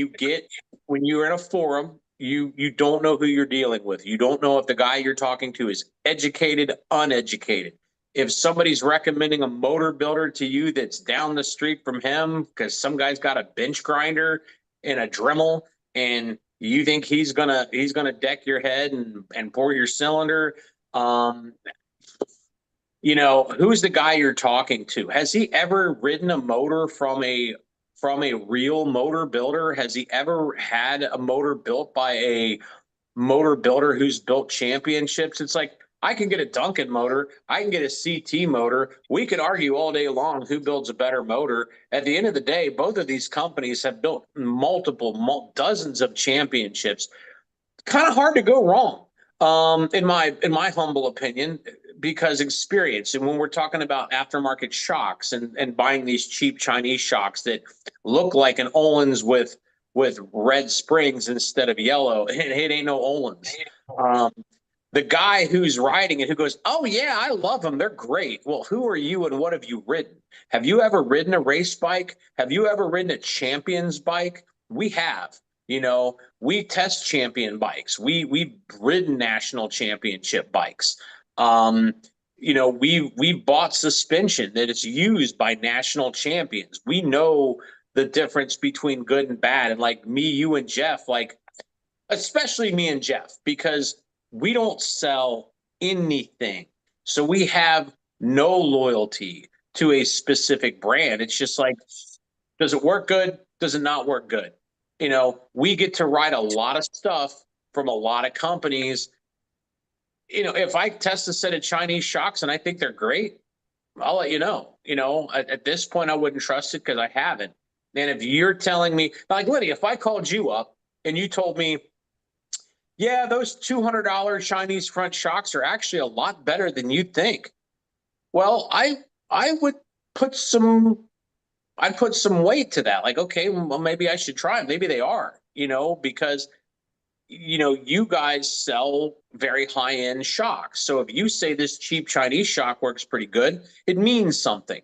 you're in a forum, you don't know who you're dealing with. You don't know if the guy you're talking to is educated, uneducated. If somebody's recommending a motor builder to you that's down the street from him because some guy's got a bench grinder and a Dremel, and you think he's gonna deck your head and pour your cylinder, who's the guy you're talking to? Has he ever ridden a motor from a real motor builder? Has he ever had a motor built by a motor builder who's built championships? It's like, I can get a Duncan motor. I can get a CT motor. We could argue all day long who builds a better motor. At the end of the day, both of these companies have built dozens of championships. Kind of hard to go wrong, in my humble opinion. because experience. And when we're talking about aftermarket shocks and buying these cheap Chinese shocks that look like an Olin's with red springs instead of yellow, it ain't no Olin's. The guy who's riding it, who goes, "Oh yeah, I love them. They're great." Well, who are you and what have you ridden? Have you ever ridden a race bike? Have you ever ridden a champion's bike? We have. We test champion bikes. We've ridden national championship bikes. We bought suspension that is used by national champions. We know the difference between good and bad. And like me, you and Jeff, like especially me and Jeff, because we don't sell anything. So we have no loyalty to a specific brand. It's just like, does it work good? Does it not work good? We get to ride a lot of stuff from a lot of companies. If I test a set of Chinese shocks and I think they're great, I'll let you know. At this point, I wouldn't trust it because I haven't. And if you're telling me, like Lydia, if I called you up and you told me, yeah, those $200 Chinese front shocks are actually a lot better than you'd think. Well, I would put some weight to that. Like, okay, well, maybe I should try them. Maybe they are, because you guys sell very high-end shocks. So if you say this cheap Chinese shock works pretty good, it means something.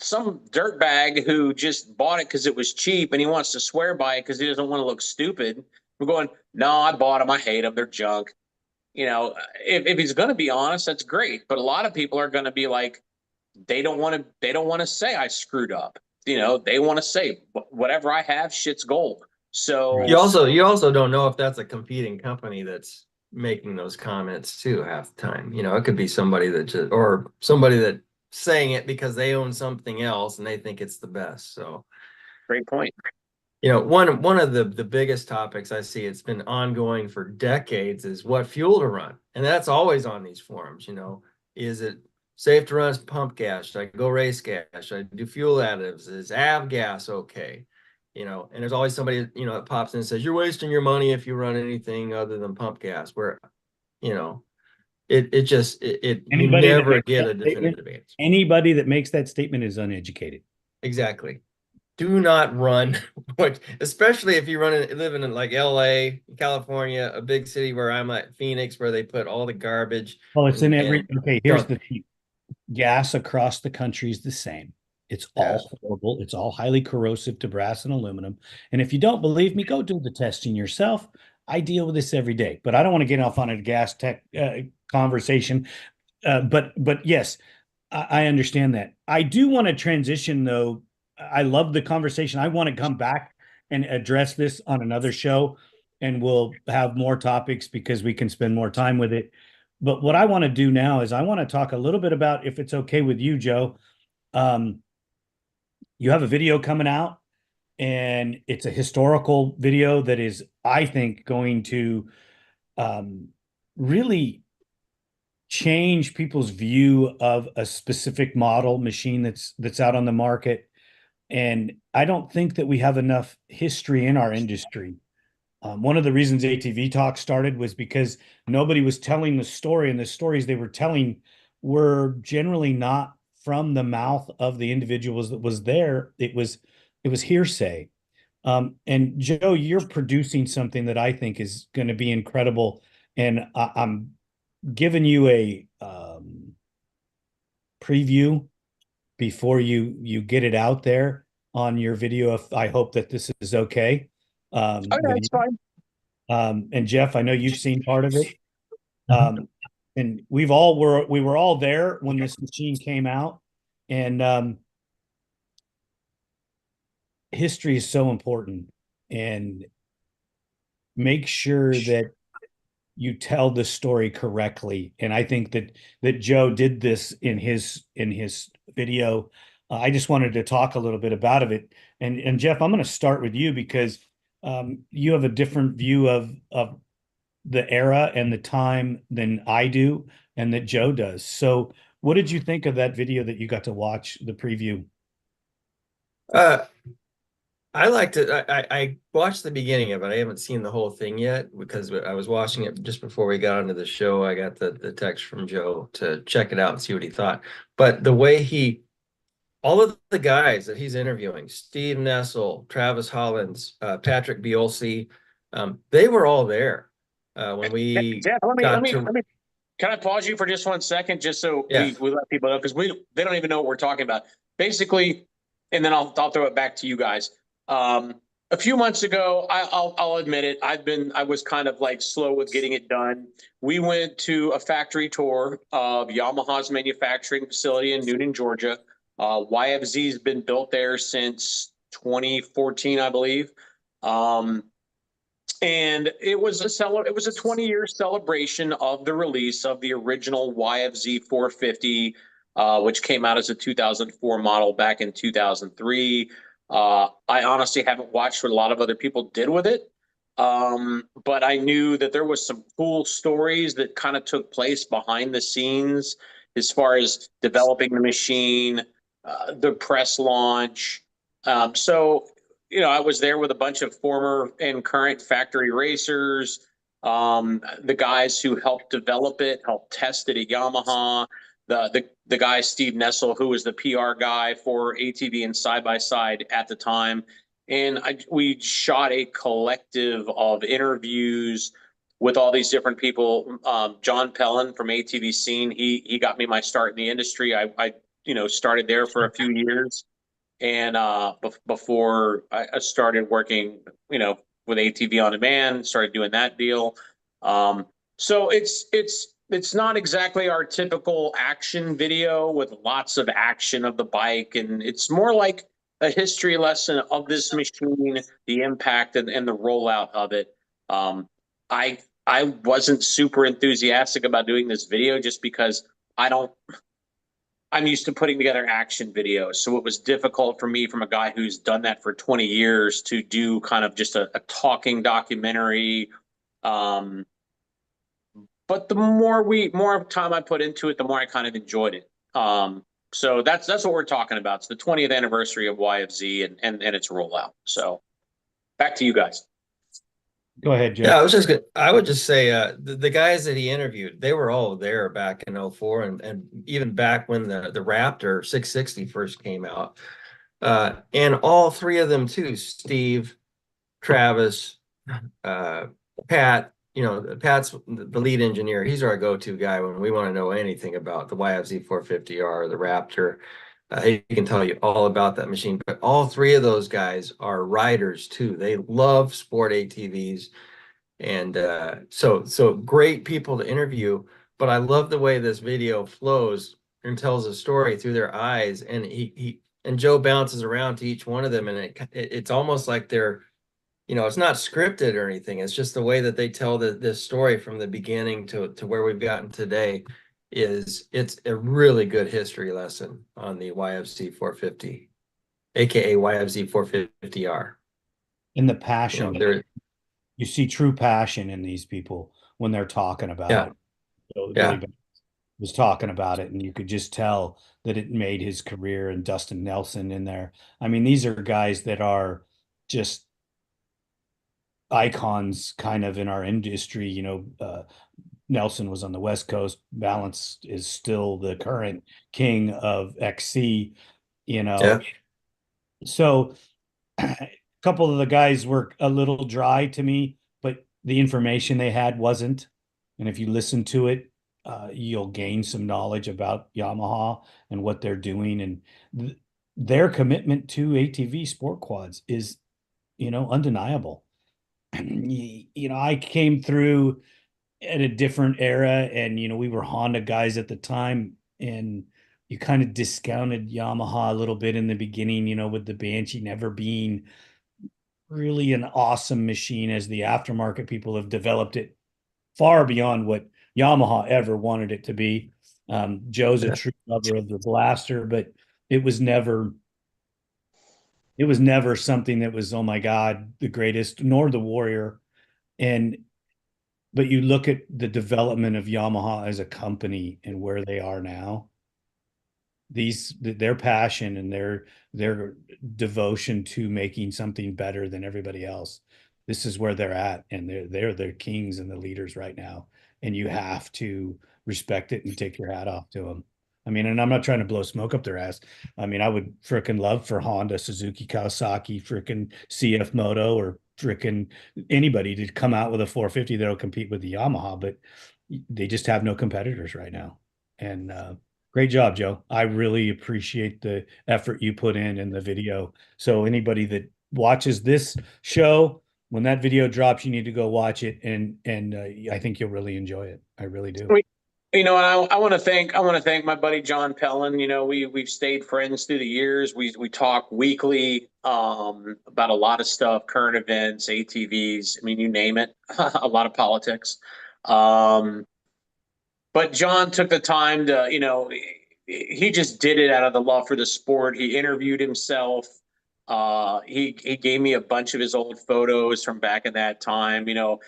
Some dirtbag who just bought it because it was cheap and he wants to swear by it because he doesn't want to look stupid. We're going, no, I bought them. I hate them. They're junk. If he's going to be honest, that's great. But a lot of people are going to be like, they don't want to say I screwed up. They want to say whatever I have, shit's gold. So you also don't know if that's a competing company that's making those comments too half the time. It could be somebody that saying it because they own something else and they think it's the best. So great point. One of the biggest topics I see, it's been ongoing for decades, is what fuel to run. And that's always on these forums. Is it safe to run pump gas? Should I go race gas? Should I do fuel additives? Is avgas okay? And there's always somebody, that pops in and says, you're wasting your money if you run anything other than pump gas, where, you never get a definitive answer. Anybody that makes that statement is uneducated. Exactly. Do not run, especially if you live in like LA, California, a big city where I'm at, Phoenix, where they put all the garbage. Well, it's in every, okay, here's the thing. Gas across the country is the same. It's all horrible. It's all highly corrosive to brass and aluminum. And if you don't believe me, go do the testing yourself. I deal with this every day, but I don't want to get off on a gas tech conversation. But yes, I understand that. I do want to transition though. I love the conversation. I want to come back and address this on another show, and we'll have more topics because we can spend more time with it. But what I want to do now is I want to talk a little bit about, if it's okay with you, Joe. You have a video coming out, and it's a historical video that is, I think, going to really change people's view of a specific model machine that's out on the market. And I don't think that we have enough history in our industry. One of the reasons ATV-TALK started was because nobody was telling the story, and the stories they were telling were generally not from the mouth of the individuals that was there. It was hearsay. And Joe, you're producing something that I think is going to be incredible. And I'm giving you a preview before you get it out there on your video. If I hope that this is okay. Okay, it's fine. And Jeff, I know you've seen part of it. And we were all there when this machine came out. And history is so important, and make sure that you tell the story correctly. And I think that Joe did this in his video. I just wanted to talk a little bit about it. And Jeff, I'm going to start with you because you have a different view of the era and the time than I do, and that Joe does. So what did you think of that video that you got to watch, the preview? I liked it. I watched the beginning of it. I haven't seen the whole thing yet because I was watching it just before we got onto the show. I got the text from Joe to check it out and see what he thought. But the way all of the guys that he's interviewing, Steve Nessel, Travis Hollins, Patrick Biolsi, they were all there when we Jeff, got to. can I pause you for just 1 second, just so Yeah, we let people know, because they don't even know what we're talking about. Basically, and then I'll throw it back to you guys. A few months ago, I'll admit it, I was kind of like slow with getting it done. We went to a factory tour of Yamaha's manufacturing facility in Newnan, Georgia. YFZ's been built there since 2014, I believe. And it was a 20-year celebration of the release of the original YFZ 450, which came out as a 2004 model back in 2003. I honestly haven't watched what a lot of other people did with it. But I knew that there was some cool stories that kind of took place behind the scenes as far as developing the machine, the press launch. So I was there with a bunch of former and current factory racers, the guys who helped develop it, helped test it at Yamaha, the guy Steve Nessel, who was the PR guy for ATV and side by side at the time, and we shot a collective of interviews with all these different people. John Pellin from ATV Scene, he got me my start in the industry. I started there for a few years. And before I started working, with ATV on demand, started doing that deal. So it's not exactly our typical action video with lots of action of the bike, and it's more like a history lesson of this machine, the impact and the rollout of it. I wasn't super enthusiastic about doing this video just because I don't I'm used to putting together action videos. So it was difficult for me, from a guy who's done that for 20 years, to do kind of just a talking documentary. Um, but the more time I put into it, the more I kind of enjoyed it. So that's what we're talking about. It's the 20th anniversary of YFZ and its rollout. So back to you guys. Go ahead, Jeff. yeah. I would just say the guys that he interviewed, they were all there back in '04 and even back when the Raptor 660 first came out. And all three of them too, Steve, Travis, Pat, Pat's the lead engineer. He's our go-to guy when we want to know anything about the YFZ 450R or the Raptor. He can tell you all about that machine. But all three of those guys are riders too. They love sport ATVs, and so great people to interview. But I love the way this video flows and tells a story through their eyes, and he and Joe bounces around to each one of them, and it's almost like they're, it's not scripted or anything. It's just the way that they tell this story from the beginning to where we've gotten today. It's a really good history lesson on the YFZ 450, aka YFZ 450R. In the passion, There, you see true passion in these people when they're talking about yeah, it. So yeah, Billy was talking about it, and you could just tell that it made his career, and Dustin Nelson in there. I mean, these are guys that are just icons kind of in our industry. Nelson was on the West Coast. Balance is still the current king of XC, you know. yeah. So a couple of the guys were a little dry to me, but the information they had wasn't. And if you listen to it, you'll gain some knowledge about Yamaha and what they're doing. And their commitment to ATV sport quads is, undeniable. I came through at a different era, and we were Honda guys at the time, and you kind of discounted Yamaha a little bit in the beginning, with the Banshee never being really an awesome machine, as the aftermarket people have developed it far beyond what Yamaha ever wanted it to be. Joe's a Yeah. true lover of the Blaster, but it was never something that was, oh my God, the greatest, nor the Warrior. And but you look at the development of Yamaha as a company and where they are now, their passion and their devotion to making something better than everybody else. This is where they're at, and they're the kings and the leaders right now. And you have to respect it and take your hat off to them. I mean, and I'm not trying to blow smoke up their ass. I mean, I would freaking love for Honda, Suzuki, Kawasaki, freaking CF Moto, or freaking anybody to come out with a 450 that'll compete with the Yamaha, but they just have no competitors right now. And great job, Joe. I really appreciate the effort you put in the video. So anybody that watches this show, when that video drops, you need to go watch it, and I think you'll really enjoy it. I really do. You know, and I want to thank my buddy John Pellin. You know, we've stayed friends through the years. We talk weekly about a lot of stuff, current events, ATVs. I mean, you name it. A lot of politics. But John took the time to, you know, he just did it out of the love for the sport. He interviewed himself. He gave me a bunch of his old photos from back in that time. You know,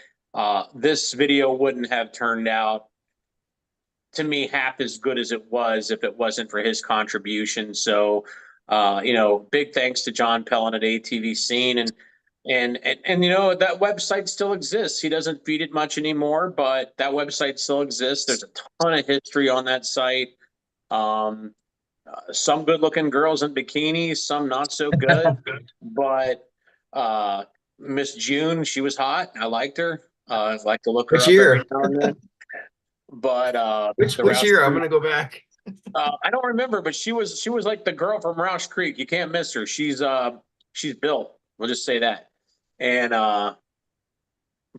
this video wouldn't have turned out, to me, half as good as it was if it wasn't for his contribution. So, you know, big thanks to John Pellin at ATV Scene, and you know, that website still exists. He doesn't feed it much anymore, but that website still exists. There's a ton of history on that site. Some good-looking girls in bikinis, some not so good, but Miss June, she was hot. I liked her. I'd like to look her Which up year? every now and then. But Which year? I'm gonna go back. I don't remember, but she was like the girl from Roush Creek. You can't miss her. She's built. We'll just say that. And but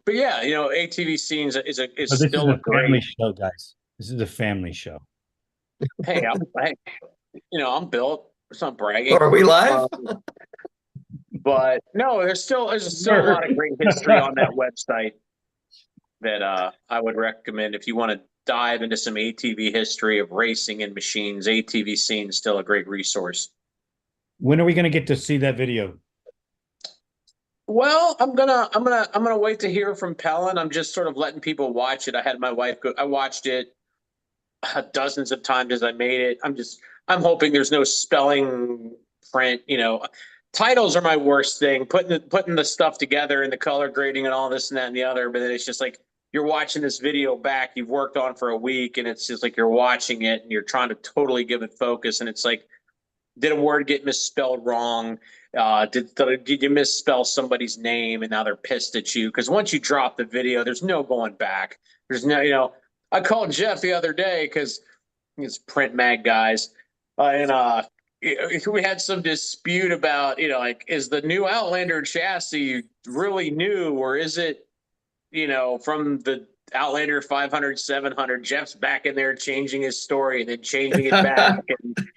yeah, you know, ATV Scenes is still a great family show, guys. This is a family show. Hey, you know, I'm built. It's not bragging. Are we live? But no, there's still a lot of great history on that website that I would recommend if you want to dive into some ATV history of racing and machines. ATV Scene is still a great resource. When are we going to get to see that video? Well, I'm gonna wait to hear from Pellin. I'm just sort of letting people watch it. I had my wife I watched it dozens of times as I made it. I'm hoping there's no spelling print. You know, titles are my worst thing. Putting the stuff together and the color grading and all this and that and the other. But then it's just like you're watching this video back you've worked on for a week, and it's just like you're watching it and you're trying to totally give it focus, and it's like, did a word get misspelled wrong? Did you misspell somebody's name and now they're pissed at you? Because once you drop the video, there's no going back. There's no, you know, I called Jeff the other day because he's print mag guys, and we had some dispute about, you know, like, is the new Outlander chassis really new, or is it, you know, from the Outlander 500, 700? Jeff's back in there changing his story and then changing it back,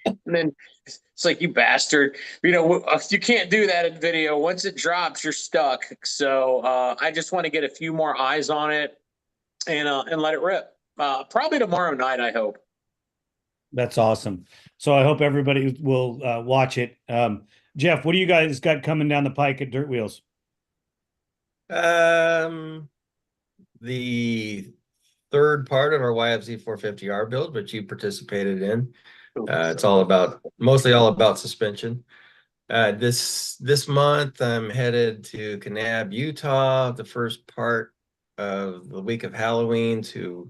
and then it's like, you bastard, you know, you can't do that in video. Once it drops, you're stuck. So I just want to get a few more eyes on it and let it rip. Probably tomorrow night, I hope. That's awesome. So I hope everybody will watch it. Jeff, what do you guys got coming down the pike at Dirt Wheels? The third part of our YFZ 450R build, which you participated in. It's mostly all about suspension. This month I'm headed to Kanab, Utah, the first part of the week of Halloween, to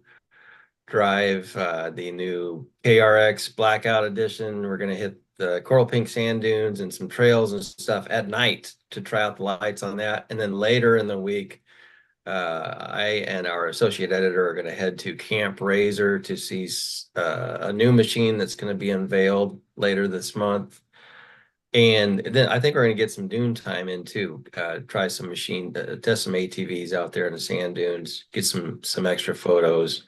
drive the new KRX Blackout Edition. We're going to hit the coral pink sand dunes and some trails and stuff at night to try out the lights on that. And then later in the week, I and our associate editor are going to head to Camp Razor to see a new machine that's going to be unveiled later this month. And then I think we're going to get some dune time in too. Try some test some ATVs out there in the sand dunes, get some extra photos.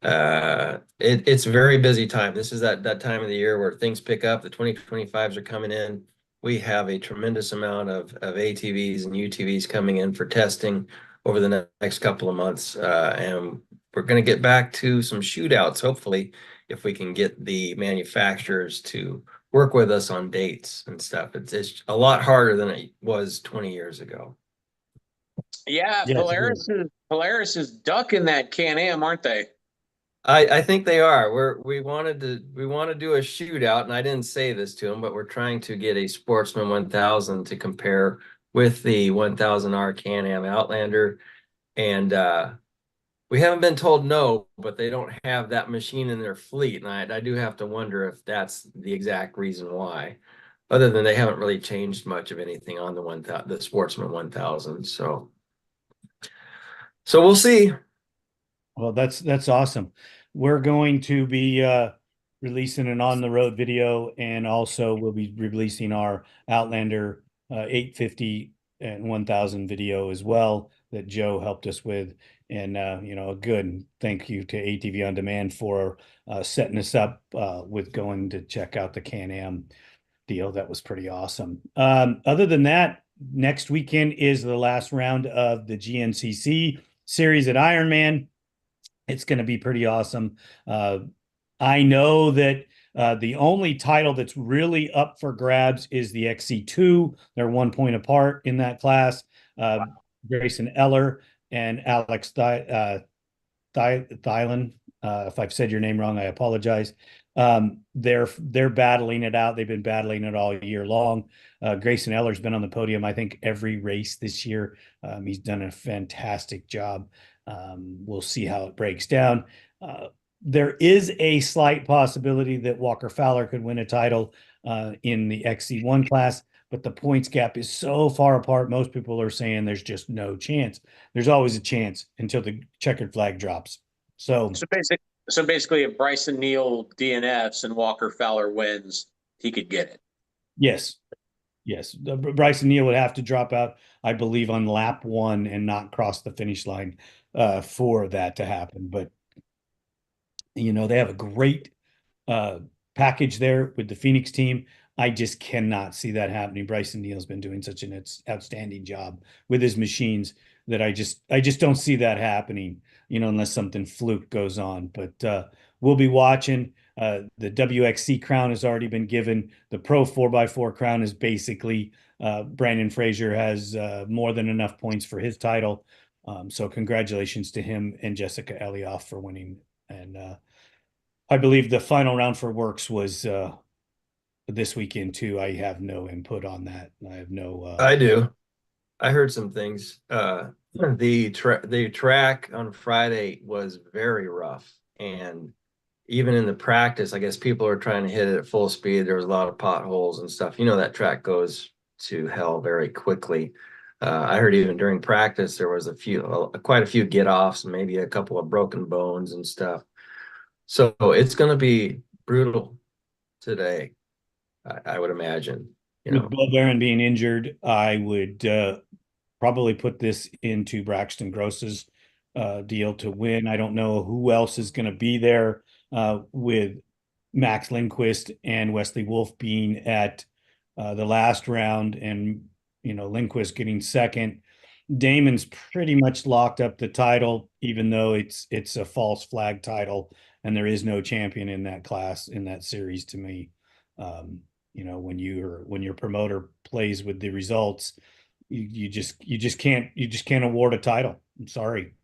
It's a very busy time. This is that time of the year where things pick up. The 2025s are coming in. We have a tremendous amount of ATVs and UTVs coming in for testing over the next couple of months. And we're going to get back to some shootouts, hopefully, if we can get the manufacturers to work with us on dates and stuff. It's a lot harder than it was 20 years ago. Yeah, Polaris is ducking that Can-Am, aren't they? I think they are. We want to do a shootout, and I didn't say this to them, but we're trying to get a Sportsman 1000 to compare with the 1000R Can-Am Outlander, and we haven't been told no, but they don't have that machine in their fleet, and I do have to wonder if that's the exact reason why. Other than they haven't really changed much of anything on the Sportsman 1000, so we'll see. Well, that's awesome. We're going to be releasing an on the road video, and also we'll be releasing our Outlander 850 and 1000 video as well that Joe helped us with. And you know, good thank you to ATV On Demand for setting us up with going to check out the Can-Am deal. That was pretty awesome. Other than that, next weekend is the last round of the GNCC series at Ironman. It's going to be pretty awesome. I know that the only title that's really up for grabs is the XC2. They're 1 point apart in that class. Grayson Eller and Alex Thielen. If I've said your name wrong, I apologize. They're battling it out. They've been battling it all year long. Grayson Eller's been on the podium, I think, every race this year. He's done a fantastic job. We'll see how it breaks down. There is a slight possibility that Walker Fowler could win a title in the XC1 class, but the points gap is so far apart. Most people are saying there's just no chance. There's always a chance until the checkered flag drops. So basically, if Bryson Neal DNFs and Walker Fowler wins, he could get it. yes. Bryson Neal would have to drop out, I believe, on lap 1 and not cross the finish line for that to happen. But you know, they have a great package there with the Phoenix team. I just cannot see that happening. Bryson Neal's been doing such an outstanding job with his machines that I just don't see that happening, you know, unless something fluke goes on. But we'll be watching. The WXC crown has already been given. The Pro 4x4 crown is basically Brandon Frazier has more than enough points for his title. So congratulations to him and Jessica Elioff for winning. And I believe the final round for Works was this weekend too. I have no input on that. I have no. I do. I heard some things. The track on Friday was very rough, and even in the practice, I guess people are trying to hit it at full speed. There was a lot of potholes and stuff. You know, that track goes to hell very quickly. I heard even during practice there was quite a few get-offs, and maybe a couple of broken bones and stuff. So it's going to be brutal today, I would imagine. You know, with Bill Barron being injured, I would probably put this into Braxton Gross's deal to win. I don't know who else is going to be there with Max Lindquist and Wesley Wolf being at the last round, and you know, Lindquist getting second. Damon's pretty much locked up the title, even though it's a false flag title, and there is no champion in that class, in that series. To me, you know, when your promoter plays with the results, you just can't award a title. I'm sorry.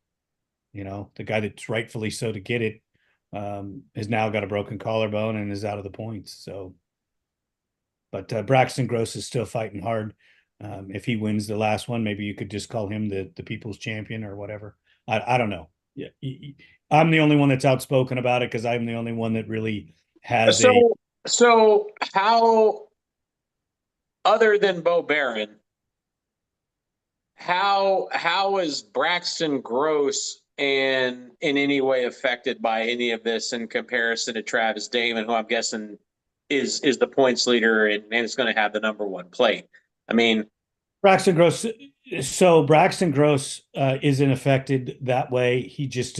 You know, the guy that's rightfully so to get it has now got a broken collarbone and is out of the points. So, but Braxton Gross is still fighting hard. If he wins the last one, maybe you could just call him the people's champion or whatever. I don't know. Yeah, I'm the only one that's outspoken about it because I'm the only one that really has So how, other than Bo Barron, how is Braxton Gross and in any way affected by any of this in comparison to Travis Damon, who I'm guessing is the points leader and is going to have the number 1 plate? I mean, Braxton Gross. So Braxton Gross isn't affected that way. He just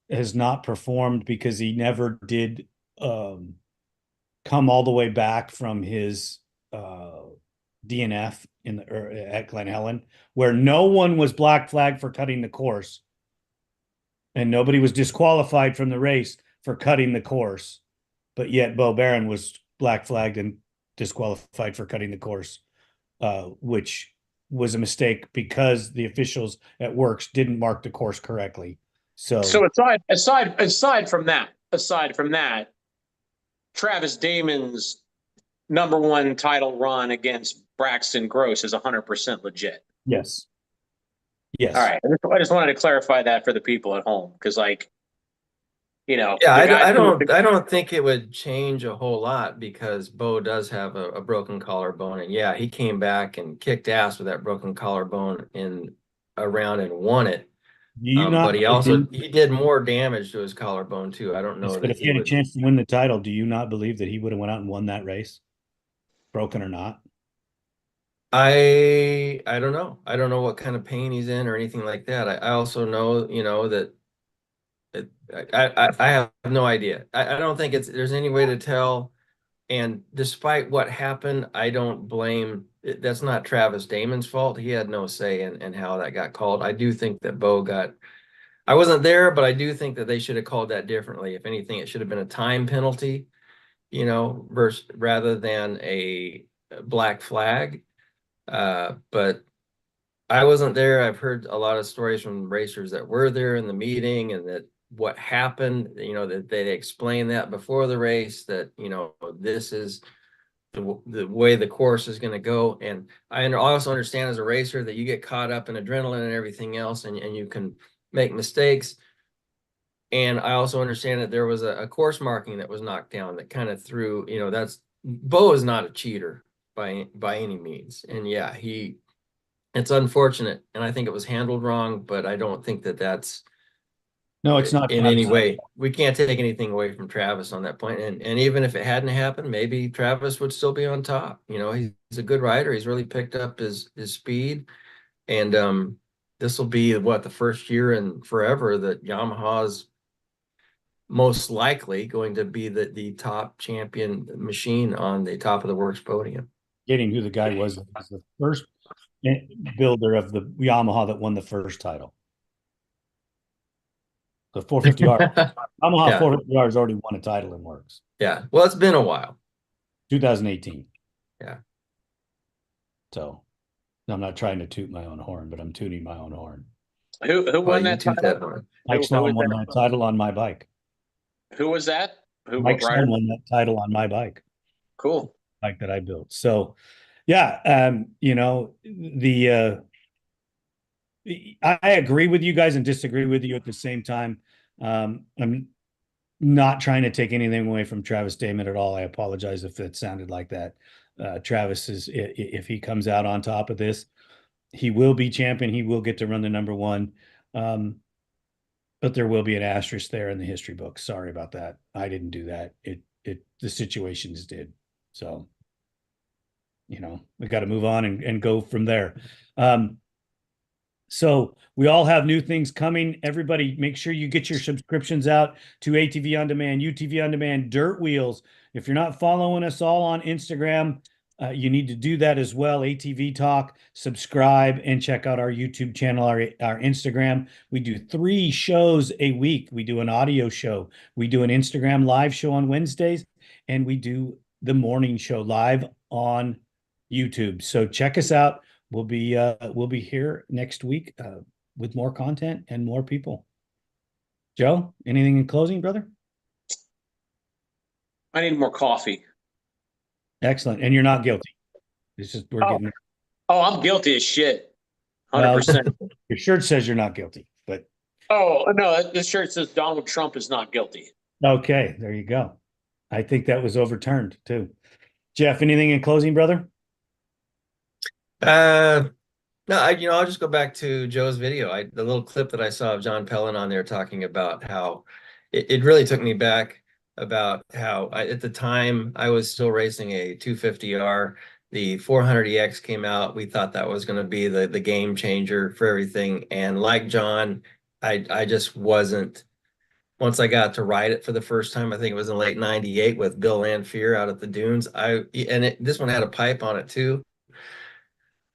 has not performed because he never did come all the way back from his DNF at Glen Helen, where no one was black flagged for cutting the course, and nobody was disqualified from the race for cutting the course, but yet Bo Barron was black flagged and disqualified for cutting the course, which was a mistake because the officials at Works didn't mark the course correctly. So aside from that, Travis Damon's #1 title run against Braxton Gross is 100% legit. yes. All right. I just wanted to clarify that for the people at home, because Yeah, I don't think it would change a whole lot, because Bo does have a broken collarbone, and yeah, he came back and kicked ass with that broken collarbone in a round and won it. But he did more damage to his collarbone too. I don't know that if he had a chance to win the title, do you not believe that he would have went out and won that race, broken or not? I don't know. I don't know what kind of pain he's in or anything like that. I also know, that I have no idea. I don't think there's any way to tell. And despite what happened, I don't blame. That's not Travis Damon's fault. He had no say in how that got called. I do think that I wasn't there, but I do think that they should have called that differently. If anything, it should have been a time penalty, rather than a black flag. But I wasn't there. I've heard a lot of stories from racers that were there in the meeting, and that what happened, that they explained that before the race, that, this is the way the course is going to go. And I also understand as a racer that you get caught up in adrenaline and everything else, and you can make mistakes. And I also understand that there was a course marking that was knocked down that kind of threw, Bo is not a cheater by any means. And yeah, it's unfortunate, and I think it was handled wrong, but I don't think that's no, it's not in any way. We can't take anything away from Travis on that point. And even if it hadn't happened, maybe Travis would still be on top. He's a good rider. He's really picked up his speed. And this will be the first year in forever that Yamaha's most likely going to be the top champion machine on the top of the works podium. Getting who the guy was the first builder of the Yamaha that won the first title. The 450R. Yamaha 450R has already won a title in works. Yeah. Well, it's been a while. 2018. Yeah. So I'm not trying to toot my own horn, but I'm tooting my own horn. Who won that title? Mike Sloan won that title on my bike. Who was that? Mike Sloan won that title on my bike. Cool. Bike that I built. So yeah, I agree with you guys and disagree with you at the same time. I'm not trying to take anything away from Travis Damon at all. I apologize if it sounded like that. Travis if he comes out on top of this, he will be champion. He will get to run the #1. But there will be an asterisk there in the history book. Sorry about that. I didn't do that. The situations did. So, we got to move on and go from there. So we all have new things coming. Everybody, make sure you get your subscriptions out to ATV On Demand, UTV On Demand, Dirt Wheels. If you're not following us all on Instagram, you need to do that as well. ATV-TALK, subscribe, and check out our YouTube channel, our Instagram. We do 3 shows a week. We do an audio show. We do an Instagram live show on Wednesdays, and we do the morning show live on YouTube. So check us out. We'll be here next week with more content and more people. Joe, anything in closing, brother? I need more coffee. Excellent. And you're not guilty. It's just getting. Oh, I'm guilty as shit. 100%. Your shirt says you're not guilty, but. Oh no, this shirt says Donald Trump is not guilty. Okay, there you go. I think that was overturned too. Jeff, anything in closing, brother? No, I'll just go back to Joe's video. The little clip that I saw of John Pellin on there talking about how it really took me back about how at the time I was still racing a 250R. The 400EX came out. We thought that was going to be the game changer for everything. And like John, I just wasn't. Once I got to ride it for the first time, I think it was in late '98 with Bill Lanphier out at the dunes. This one had a pipe on it too.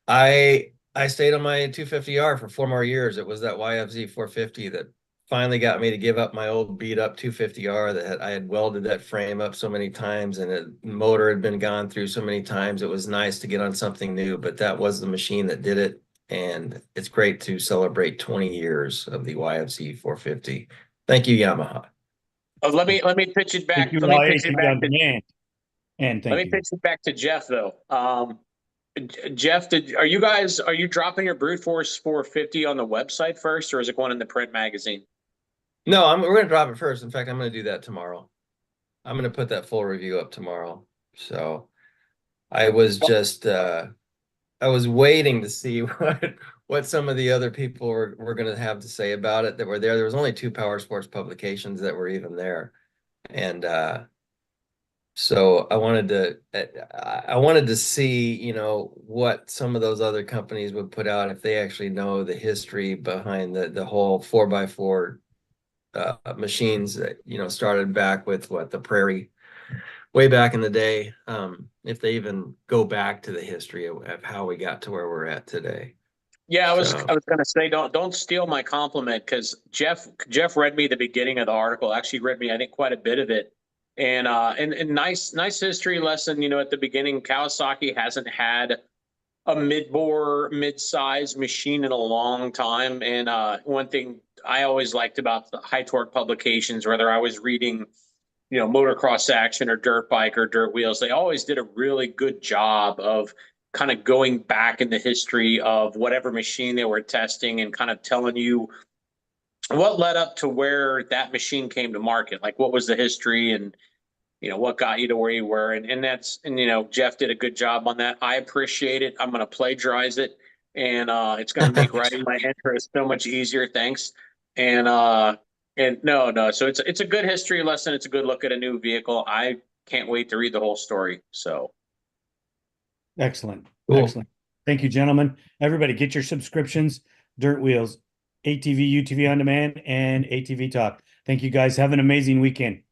I stayed on my 250R for 4 more years. It was that YFZ 450 that finally got me to give up my old beat up 250R that I had welded that frame up so many times, and the motor had been gone through so many times. It was nice to get on something new, but that was the machine that did it. and it's great to celebrate 20 years of the YFZ 450. Thank you, Yamaha. Let me pitch it back. Thank you, Let me pitch it ATV back on to demand. And let me thank you. pitch it back to Jeff though. Jeff, are you dropping your Brute Force 450 on the website first, or is it going in the print magazine? No, we're going to drop it first. In fact, I'm going to do that tomorrow. I'm going to put that full review up tomorrow. So I was just I was waiting to see what some of the other people were going to have to say about it that were there. There was only 2 power sports publications that were even there, and so I wanted to see, you know, what some of those other companies would put out if they actually know the history behind the whole 4x4 machines that, you know, started back with the Prairie way back in the day. If they even go back to the history of how we got to where we're at today. Yeah, I was gonna say don't steal my compliment, because Jeff read me the beginning of the article. Actually read me, I think, quite a bit of it. And nice history lesson, you know, at the beginning. Kawasaki hasn't had a mid-size machine in a long time. And one thing I always liked about the high torque publications, whether I was reading, you know, Motocross Action or Dirt Bike or Dirt Wheels, they always did a really good job of kind of going back in the history of whatever machine they were testing and kind of telling you what led up to where that machine came to market. Like, what was the history, and, you know, what got you to where you were. And you know, Jeff did a good job on that. I appreciate it. I'm going to plagiarize it, and it's going to make writing my intro so much easier. Thanks. And no. So it's a good history lesson. It's a good look at a new vehicle. I can't wait to read the whole story. So. Excellent. Cool. Excellent. Thank you, gentlemen. Everybody, get your subscriptions. Dirt Wheels, ATV, UTV on demand, and ATV Talk. Thank you, guys. Have an amazing weekend.